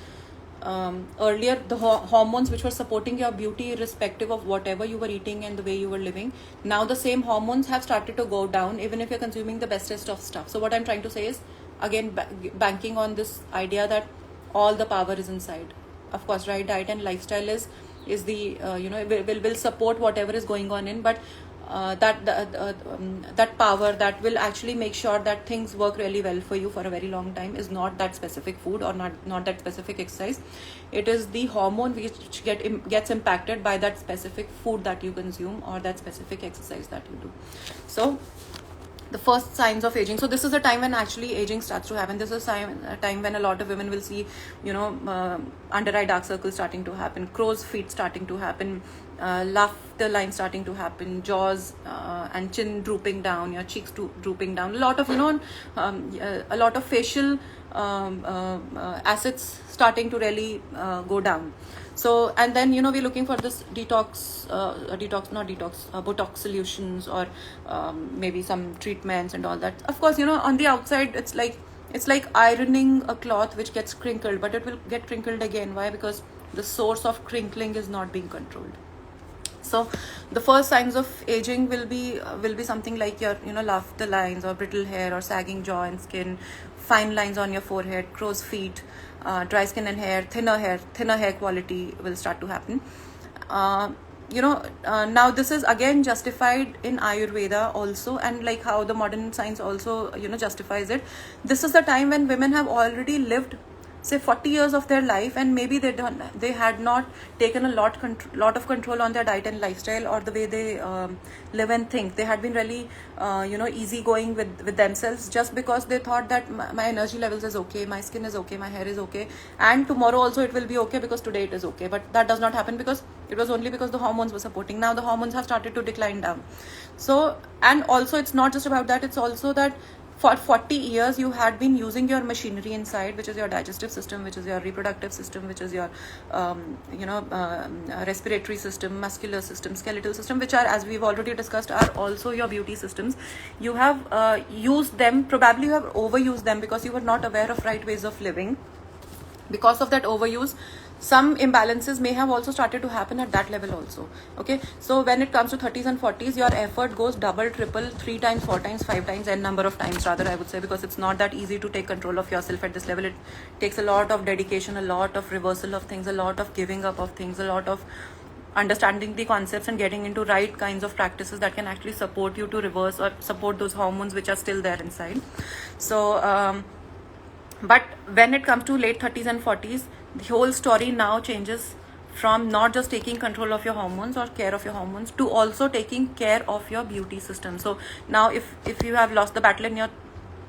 earlier the hormones which were supporting your beauty, irrespective of whatever you were eating and the way you were living, now the same hormones have started to go down, even if you're consuming the bestest of stuff. So what I'm trying to say is, again, banking on this idea that all the power is inside. Of course, right diet and lifestyle is the will support whatever is going on in, but that power that will actually make sure that things work really well for you for a very long time is not that specific food, or not that specific exercise. It is the hormone which gets impacted by that specific food that you consume, or that specific exercise that you do. So the first signs of aging. So this is a time when actually aging starts to happen. This is a time when a lot of women will see, under eye dark circles starting to happen, crow's feet starting to happen, laughter lines starting to happen, jaws and chin drooping down, your cheeks drooping down. A lot of facial acids starting to really go down. So, and then we're looking for this Botox solutions, or maybe some treatments and all that. Of course, on the outside it's like ironing a cloth which gets crinkled, but it will get crinkled again. Why? Because the source of crinkling is not being controlled. So the first signs of aging will be something like your, you know, laughter lines or brittle hair or sagging jaw and skin, fine lines on your forehead, crow's feet, dry skin and hair, thinner hair quality will start to happen. Now this is again justified in Ayurveda also, and like how the modern science also, you know, justifies it. This is the time when women have already lived, say, 40 years of their life, and maybe they had not taken a lot of control on their diet and lifestyle, or the way they live and think. They had been really easygoing with themselves, just because they thought that my energy levels is okay, my skin is okay, my hair is okay, and tomorrow also it will be okay because today it is okay. But that does not happen, because it was only because the hormones were supporting. Now the hormones have started to decline down. So, and also it's not just about that, it's also that for 40 years you had been using your machinery inside, which is your digestive system, which is your reproductive system, which is your respiratory system, muscular system, skeletal system, which are, as we've already discussed, are also your beauty systems. You have used them, probably you have overused them, because you were not aware of right ways of living. Because of that overuse, some imbalances may have also started to happen at that level also. Okay, so when it comes to 30s and 40s, your effort goes double, triple, 3 times, 4 times, 5 times, n number of times rather, I would say, because it's not that easy to take control of yourself at this level. It takes a lot of dedication, a lot of reversal of things, a lot of giving up of things, a lot of understanding the concepts and getting into right kinds of practices that can actually support you to reverse or support those hormones which are still there inside. So but when it comes to late 30s and 40s, the whole story now changes from not just taking control of your hormones or care of your hormones, to also taking care of your beauty system. So now if you have lost the battle in your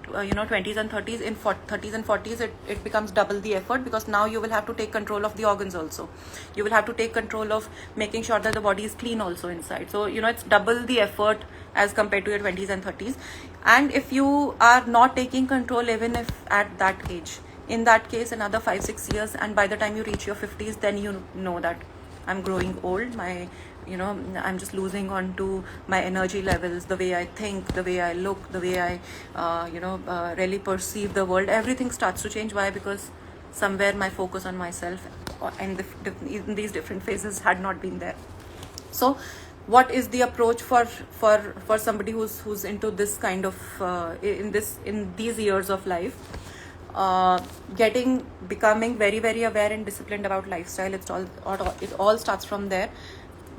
20s and 30s, in 30s and 40s it becomes double the effort, because now you will have to take control of the organs also. You will have to take control of making sure that the body is clean also inside. So it's double the effort as compared to your 20s and 30s. And if you are not taking control, even if at that age, in that case another 5-6 years, and by the time you reach your 50s, then you know that I'm growing old, I'm just losing on to my energy levels, the way I think, the way I look, the way I really perceive the world. Everything starts to change. Why? Because somewhere my focus on myself and in these different phases had not been there. So what is the approach for somebody who's into this kind of in these years of life? Becoming very, very aware and disciplined about lifestyle. It all starts from there.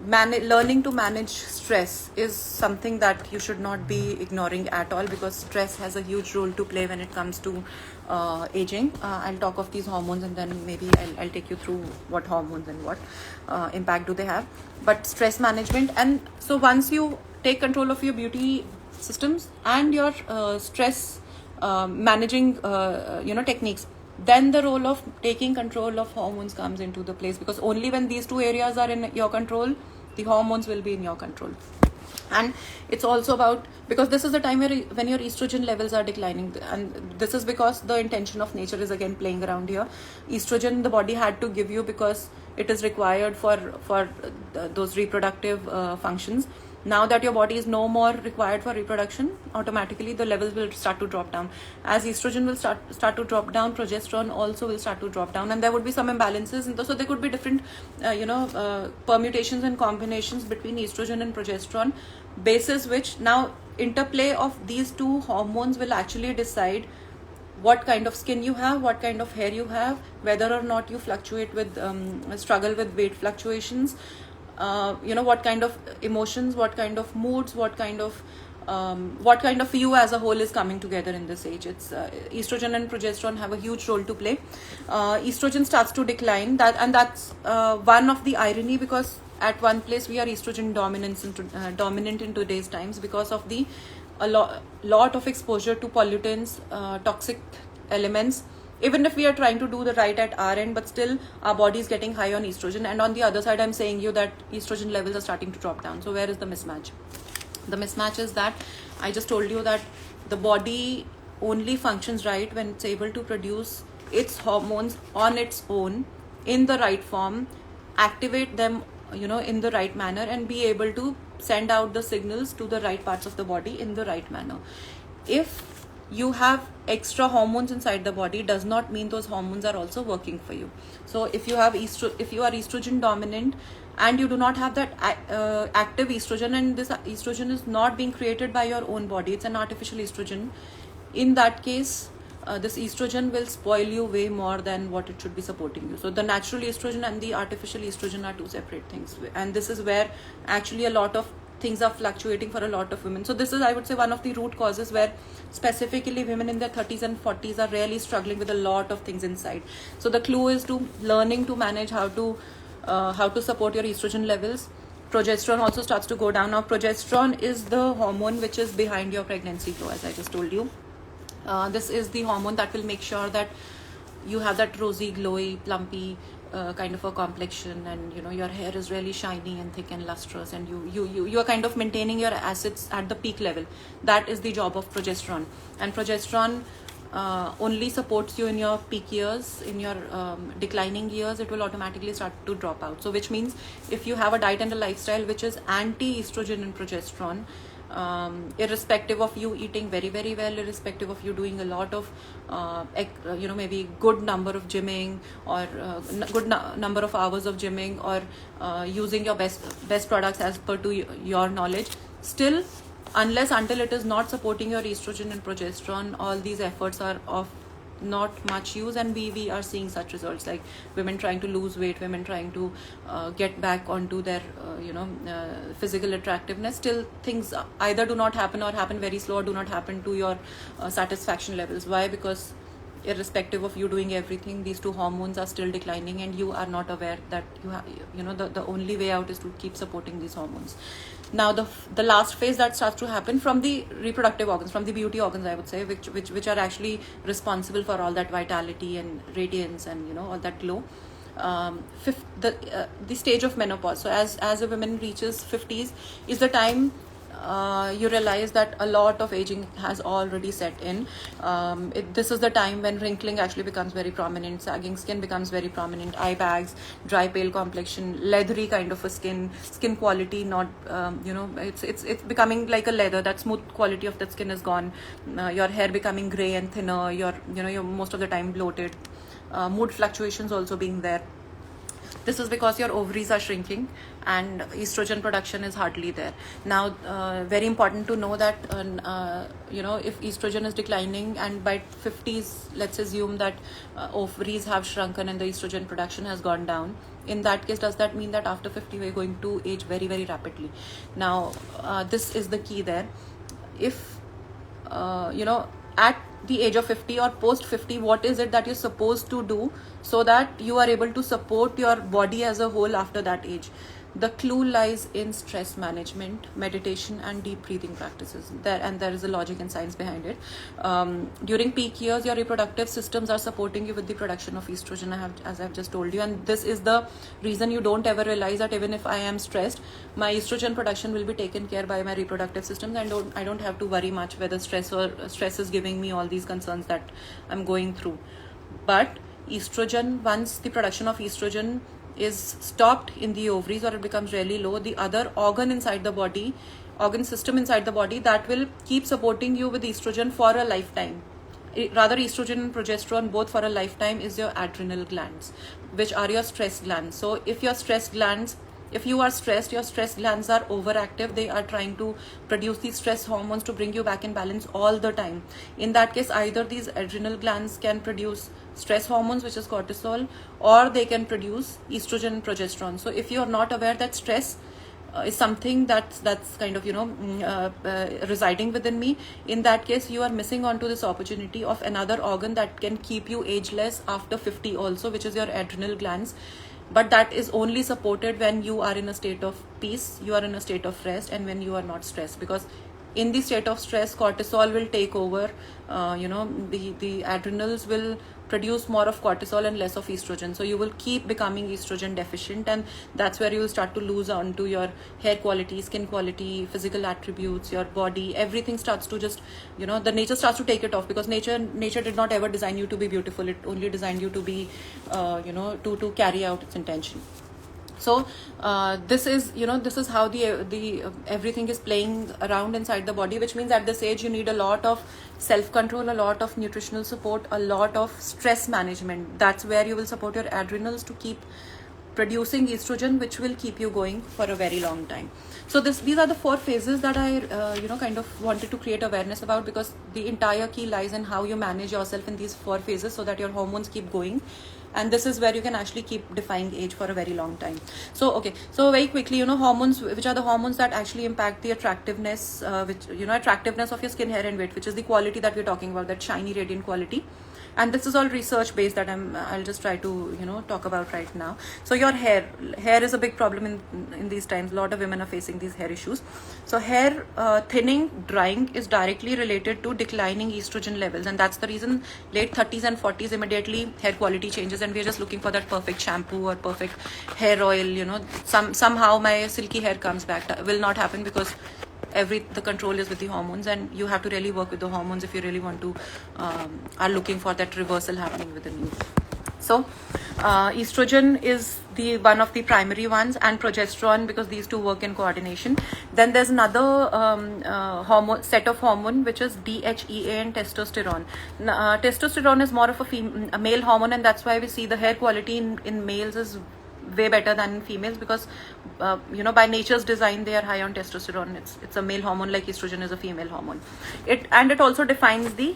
Learning to manage stress is something that you should not be ignoring at all, because stress has a huge role to play when it comes to aging. I'll talk of these hormones, and then maybe I'll take you through what hormones and what impact do they have. But stress management, and so once you take control of your beauty systems and your stress managing techniques, then the role of taking control of hormones comes into the place, because only when these two areas are in your control, the hormones will be in your control. And it's also about, because this is the time when your estrogen levels are declining, and this is because the intention of nature is again playing around here. Estrogen the body had to give you because it is required for those reproductive functions. Now that your body is no more required for reproduction, automatically the levels will start to drop down. As estrogen will start to drop down, progesterone also will start to drop down, and there would be some imbalances. And so there could be different, permutations and combinations between estrogen and progesterone, basis which now interplay of these two hormones will actually decide what kind of skin you have, what kind of hair you have, whether or not you fluctuate with, struggle with weight fluctuations. What kind of emotions, what kind of moods, what kind of you as a whole is coming together in this age. It's estrogen and progesterone have a huge role to play. Estrogen starts to decline, that's one of the irony, because at one place we are estrogen dominant in today's times, because of the lot of exposure to pollutants, toxic elements. Even if we are trying to do the right at our end, but still our body is getting high on estrogen, and on the other side I'm saying you that estrogen levels are starting to drop down. So where is the mismatch? The mismatch is that I just told you that the body only functions right when it's able to produce its hormones on its own in the right form, activate them in the right manner, and be able to send out the signals to the right parts of the body in the right manner. If you have extra hormones inside the body, does not mean those hormones are also working for you. So if you are estrogen dominant, and you do not have that active estrogen, and this estrogen is not being created by your own body, it's an artificial estrogen, in that case this estrogen will spoil you way more than what it should be supporting you. So the natural estrogen and the artificial estrogen are two separate things, and this is where actually a lot of things are fluctuating for a lot of women. So this is, I would say, one of the root causes where specifically women in their 30s and 40s are really struggling with a lot of things inside. So the clue is to learning to manage how to support your estrogen levels. Progesterone also starts to go down. Now progesterone is the hormone which is behind your pregnancy flow, as I just told you. This is the hormone that will make sure that you have that rosy, glowy, plumpy kind of a complexion, and your hair is really shiny and thick and lustrous, and you are kind of maintaining your acids at the peak level. That is the job of progesterone. And progesterone only supports you in your peak years. In your declining years, it will automatically start to drop out. So which means if you have a diet and a lifestyle which is anti-estrogen and progesterone, irrespective of you eating very, very well, irrespective of you doing a lot of maybe good number of gymming, or good number of hours of gymming, or using your best products as per to your knowledge, still, unless until it is not supporting your estrogen and progesterone, all these efforts are of not much use. And we are seeing such results, like women trying to lose weight, women trying to get back onto their physical attractiveness. Still things either do not happen, or happen very slow, or do not happen to your satisfaction levels. Why? Because irrespective of you doing everything, these two hormones are still declining, and you are not aware that you have, the only way out is to keep supporting these hormones. Now the last phase that starts to happen from the reproductive organs, from the beauty organs, I would say, which are actually responsible for all that vitality and radiance and all that glow. The stage of menopause. So as a woman reaches 50s is the time you realize that a lot of aging has already set in. This is the time when wrinkling actually becomes very prominent, sagging skin becomes very prominent, eye bags, dry pale complexion, leathery kind of a skin quality, not it's becoming like a leather. That smooth quality of that skin is gone. Your hair becoming gray and thinner. You're most of the time bloated. Mood fluctuations also being there. This is because your ovaries are shrinking and estrogen production is hardly there. Now, very important to know that, if estrogen is declining and by 50s, let's assume that ovaries have shrunken and the estrogen production has gone down. In that case, does that mean that after 50, we're going to age very, very rapidly? Now, this is the key there. If, at the age of 50 or post 50, what is it that you're supposed to do so that you are able to support your body as a whole after that age? The clue lies in stress management, meditation, and deep breathing practices. There is a logic and science behind it. During peak years, your reproductive systems are supporting you with the production of estrogen, as I've just told you. And this is the reason you don't ever realize that even if I am stressed, my estrogen production will be taken care by my reproductive systems, and I don't have to worry much whether stress is giving me all these concerns that I'm going through. But estrogen, once the production of estrogen is stopped in the ovaries, or it becomes really low, the other organ system inside the body that will keep supporting you with estrogen for a lifetime, rather estrogen and progesterone both for a lifetime, is your adrenal glands, which are your stress glands. So if you are stressed, your stress glands are overactive. They are trying to produce these stress hormones to bring you back in balance all the time. In that case, either these adrenal glands can produce stress hormones, which is cortisol, or they can produce estrogen and progesterone. So if you are not aware that stress is something that's kind of residing within me, in that case you are missing onto this opportunity of another organ that can keep you ageless after 50 also, which is your adrenal glands. But that is only supported when you are in a state of peace, you are in a state of rest, and when you are not stressed. Because in the state of stress, cortisol will take over. The adrenals will produce more of cortisol and less of estrogen. So you will keep becoming estrogen deficient, and that's where you will start to lose onto your hair quality, skin quality, physical attributes, your body. Everything starts to just, the nature starts to take it off, because nature did not ever design you to be beautiful. It only designed you to be, to carry out its intention. So this is how the everything is playing around inside the body, which means at this age you need a lot of self-control, a lot of nutritional support, a lot of stress management. That's where you will support your adrenals to keep producing estrogen, which will keep you going for a very long time. So these are the 4 phases that I kind of wanted to create awareness about, because the entire key lies in how you manage yourself in these 4 phases so that your hormones keep going, and this is where you can actually keep defying age for a very long time. So okay, so very quickly, hormones, which are the hormones that actually impact the attractiveness, attractiveness of your skin, hair and weight, which is the quality that we're talking about, that shiny radiant quality. And this is all research based that I'll just try to talk about right now. So your hair is a big problem in these times. A lot of women are facing these hair issues. So hair thinning, drying is directly related to declining estrogen levels, and that's the reason late 30s and 40s immediately hair quality changes, and we're just looking for that perfect shampoo or perfect hair oil. Somehow my silky hair comes back. That will not happen, because the control is with the hormones, and you have to really work with the hormones if you really want to are looking for that reversal happening within you. So estrogen is the one of the primary ones, and progesterone, because these two work in coordination. Then there's another set of hormone, which is DHEA and testosterone. Testosterone is more of a male hormone, and that's why we see the hair quality in males is way better than in females, because by nature's design they are high on testosterone. It's a male hormone, like estrogen is a female hormone. It also determines the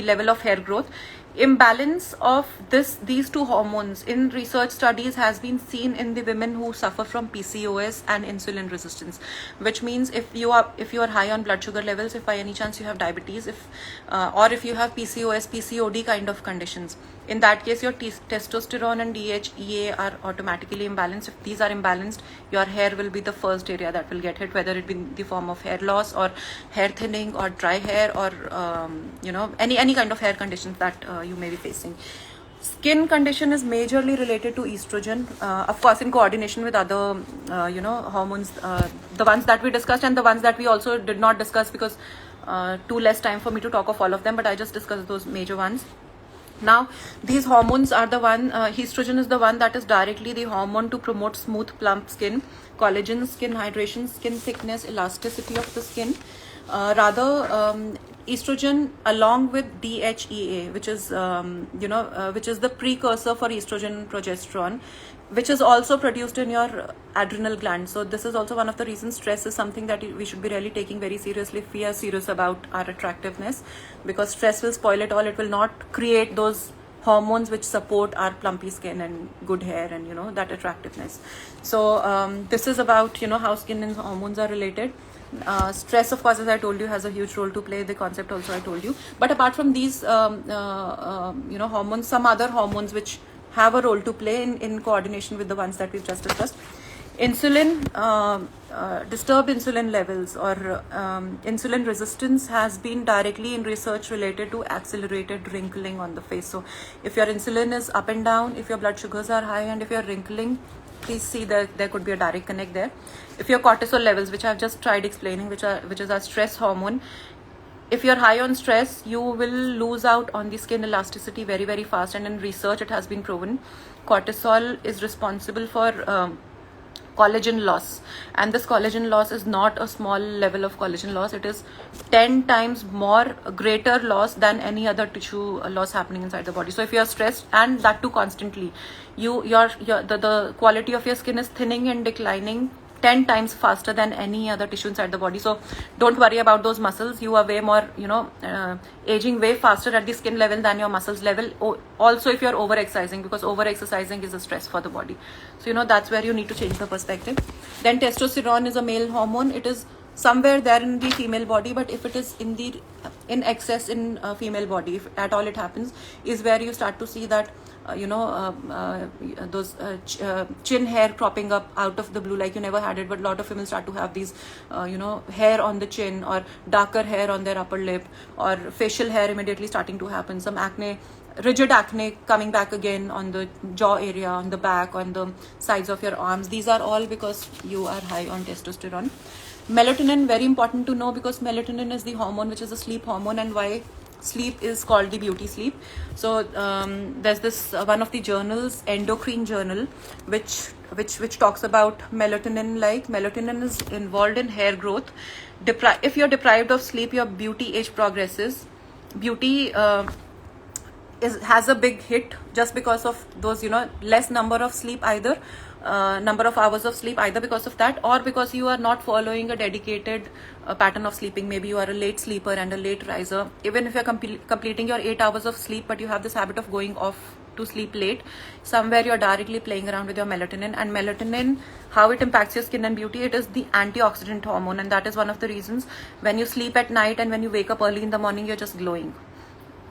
level of hair growth. Imbalance of these two hormones in research studies has been seen in the women who suffer from PCOS and insulin resistance, which means if you are high on blood sugar levels, if by any chance you have diabetes, or if you have PCOS, PCOD kind of conditions, in that case your testosterone and DHEA are automatically imbalanced. If these are imbalanced, your hair will be the first area that will get hit, whether it be in the form of hair loss or hair thinning or dry hair, or any kind of hair conditions that you may be facing. Skin condition is majorly related to estrogen, of course in coordination with other hormones, the ones that we discussed and the ones that we also did not discuss, because too less time for me to talk of all of them, but I just discussed those major ones. Now these hormones are the one, estrogen is the one that is directly the hormone to promote smooth plump skin, collagen, skin hydration, skin thickness, elasticity of the skin. Estrogen along with DHEA, which is the precursor for estrogen and progesterone, which is also produced in your adrenal gland. So this is also one of the reasons stress is something that we should be really taking very seriously if we are serious about our attractiveness, because stress will spoil it all. It will not create those hormones which support our plumpy skin and good hair and that attractiveness. So this is about how skin and hormones are related. Stress, of course, as I told you, has a huge role to play. The concept also I told you. But apart from these hormones, some other hormones which have a role to play in coordination with the ones that we've just discussed. Insulin, disturbed insulin levels or insulin resistance has been directly in research related to accelerated wrinkling on the face. So if your insulin is up and down, if your blood sugars are high, and if you're wrinkling, please see that there could be a direct connect there. If your cortisol levels, which I've just tried explaining, which is our stress hormone, if you're high on stress, you will lose out on the skin elasticity very, very fast. And in research, it has been proven cortisol is responsible for collagen loss, and this collagen loss is not a small level of collagen loss. It is 10 times more greater loss than any other tissue loss happening inside the body. So if you are stressed, and that too constantly, the quality of your skin is thinning and declining 10 times faster than any other tissue inside the body. So don't worry about those muscles. You are way more, aging way faster at the skin level than your muscles level. Also, if you're over-exercising, because over-exercising is a stress for the body. So, that's where you need to change the perspective. Then testosterone is a male hormone. It is somewhere there in the female body, but if it is in excess in female body, if at all it happens, is where you start to see that those chin hair cropping up out of the blue, like you never had it, but a lot of women start to have these hair on the chin, or darker hair on their upper lip, or facial hair immediately starting to happen, some acne, rigid acne coming back again on the jaw area, on the back, on the sides of your arms. These are all because you are high on testosterone. Melatonin, very important to know, because melatonin is the hormone which is a sleep hormone, and why sleep is called the beauty sleep. So there's this one of the journals, Endocrine Journal, which talks about melatonin. Like melatonin is involved in hair growth. If you're deprived of sleep, your beauty age progresses. Beauty has a big hit just because of those, you know, less number of sleep either, number of hours of sleep, either because of that or because you are not following a dedicated pattern of sleeping. Maybe you are a late sleeper and a late riser. Even if you're completing your 8 hours of sleep, but you have this habit of going off to sleep late, somewhere you're directly playing around with your melatonin. And melatonin, how it impacts your skin and beauty, it is the antioxidant hormone, and that is one of the reasons when you sleep at night and when you wake up early in the morning, you're just glowing.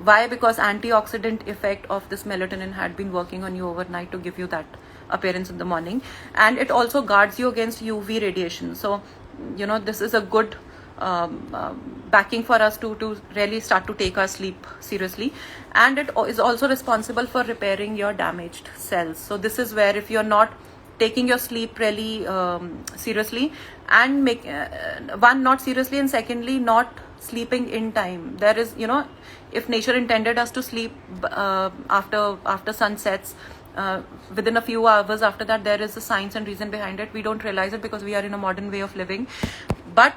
Why? Because antioxidant effect of this melatonin had been working on you overnight to give you that appearance in the morning. And it also guards you against UV radiation. So, you know, this is a good backing for us to really start to take our sleep seriously. And it is also responsible for repairing your damaged cells. So this is where, if you're not taking your sleep really seriously, and one, not seriously, and secondly, not sleeping in time. There is, you know, if nature intended us to sleep after sunsets, within a few hours after that, there is a science and reason behind it. We don't realize it because we are in a modern way of living. But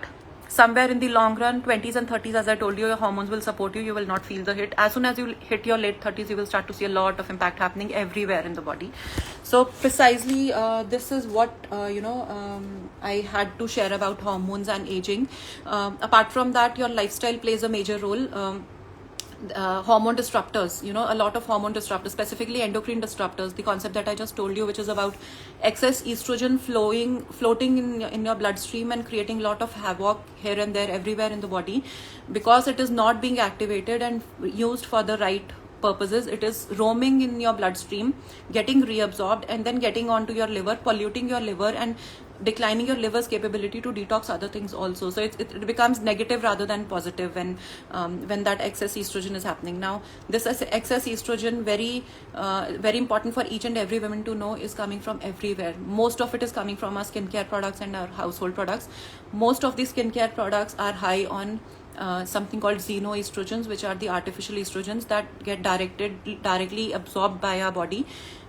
somewhere in the long run, 20s and 30s, as I told you, your hormones will support you. You will not feel the hit. As soon as you hit your late 30s, you will start to see a lot of impact happening everywhere in the body. So precisely, this is what I had to share about hormones and aging. Apart from that, your lifestyle plays a major role. Hormone disruptors, you know, a lot of hormone disruptors, specifically endocrine disruptors, the concept that I just told you, which is about excess estrogen floating in your bloodstream and creating a lot of havoc here and there everywhere in the body, because it is not being activated and used for the right purposes. It is roaming in your bloodstream, getting reabsorbed, and then getting onto your liver, polluting your liver and declining your liver's capability to detox other things also. So it becomes negative rather than positive when that excess estrogen is happening. Now, this excess estrogen, very important for each and every woman to know, is coming from everywhere. Most of it is coming from our skincare products and our household products. Most of these skincare products are high on something called xenoestrogens, which are the artificial estrogens that get directly absorbed by our body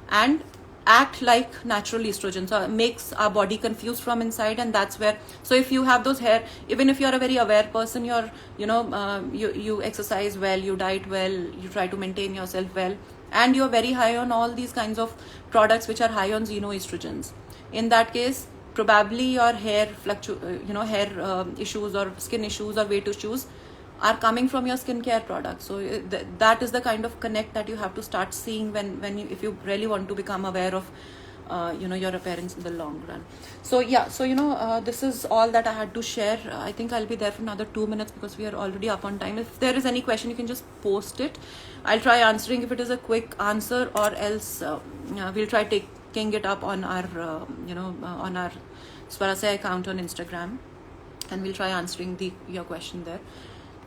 and act like natural estrogen. So makes our body confused from inside. And that's where, so if you have those hair, even if you're a very aware person, you're, you exercise well, you diet well, you try to maintain yourself well, and you're very high on all these kinds of products which are high on xenoestrogens, in that case, probably your hair issues or skin issues or weight issues are coming from your skincare products. So that is the kind of connect that you have to start seeing if you really want to become aware of your appearance in the long run. So yeah, so this is all that I had to share. I think I'll be there for another 2 minutes because we are already up on time. If there is any question, you can just post it. I'll try answering if it is a quick answer, or else we'll try taking it up on our on our Swarasya account on Instagram, and we'll try answering your question there.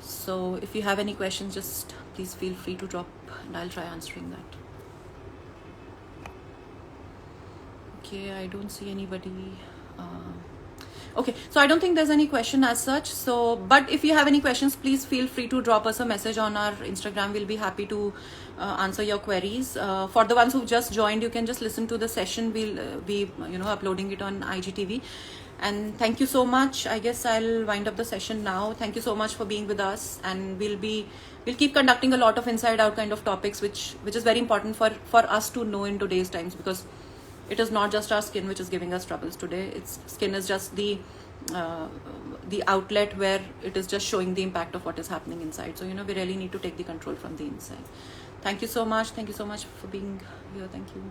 So if you have any questions, just please feel free to drop and I'll try answering that. Okay, I don't see anybody. Okay, so I don't think there's any question as such. So, but if you have any questions, please feel free to drop us a message on our Instagram. We'll be happy to answer your queries. For the ones who've just joined, you can just listen to the session. We'll be uploading it on IGTV. And thank you so much. I guess I'll wind up the session now. Thank you so much for being with us, and we'll keep conducting a lot of inside out kind of topics, which is very important for us to know in today's times, because it is not just our skin which is giving us troubles today. Skin is just the outlet where it is just showing the impact of what is happening inside. So we really need to take the control from the inside. Thank you so much. Thank you so much for being here. Thank you.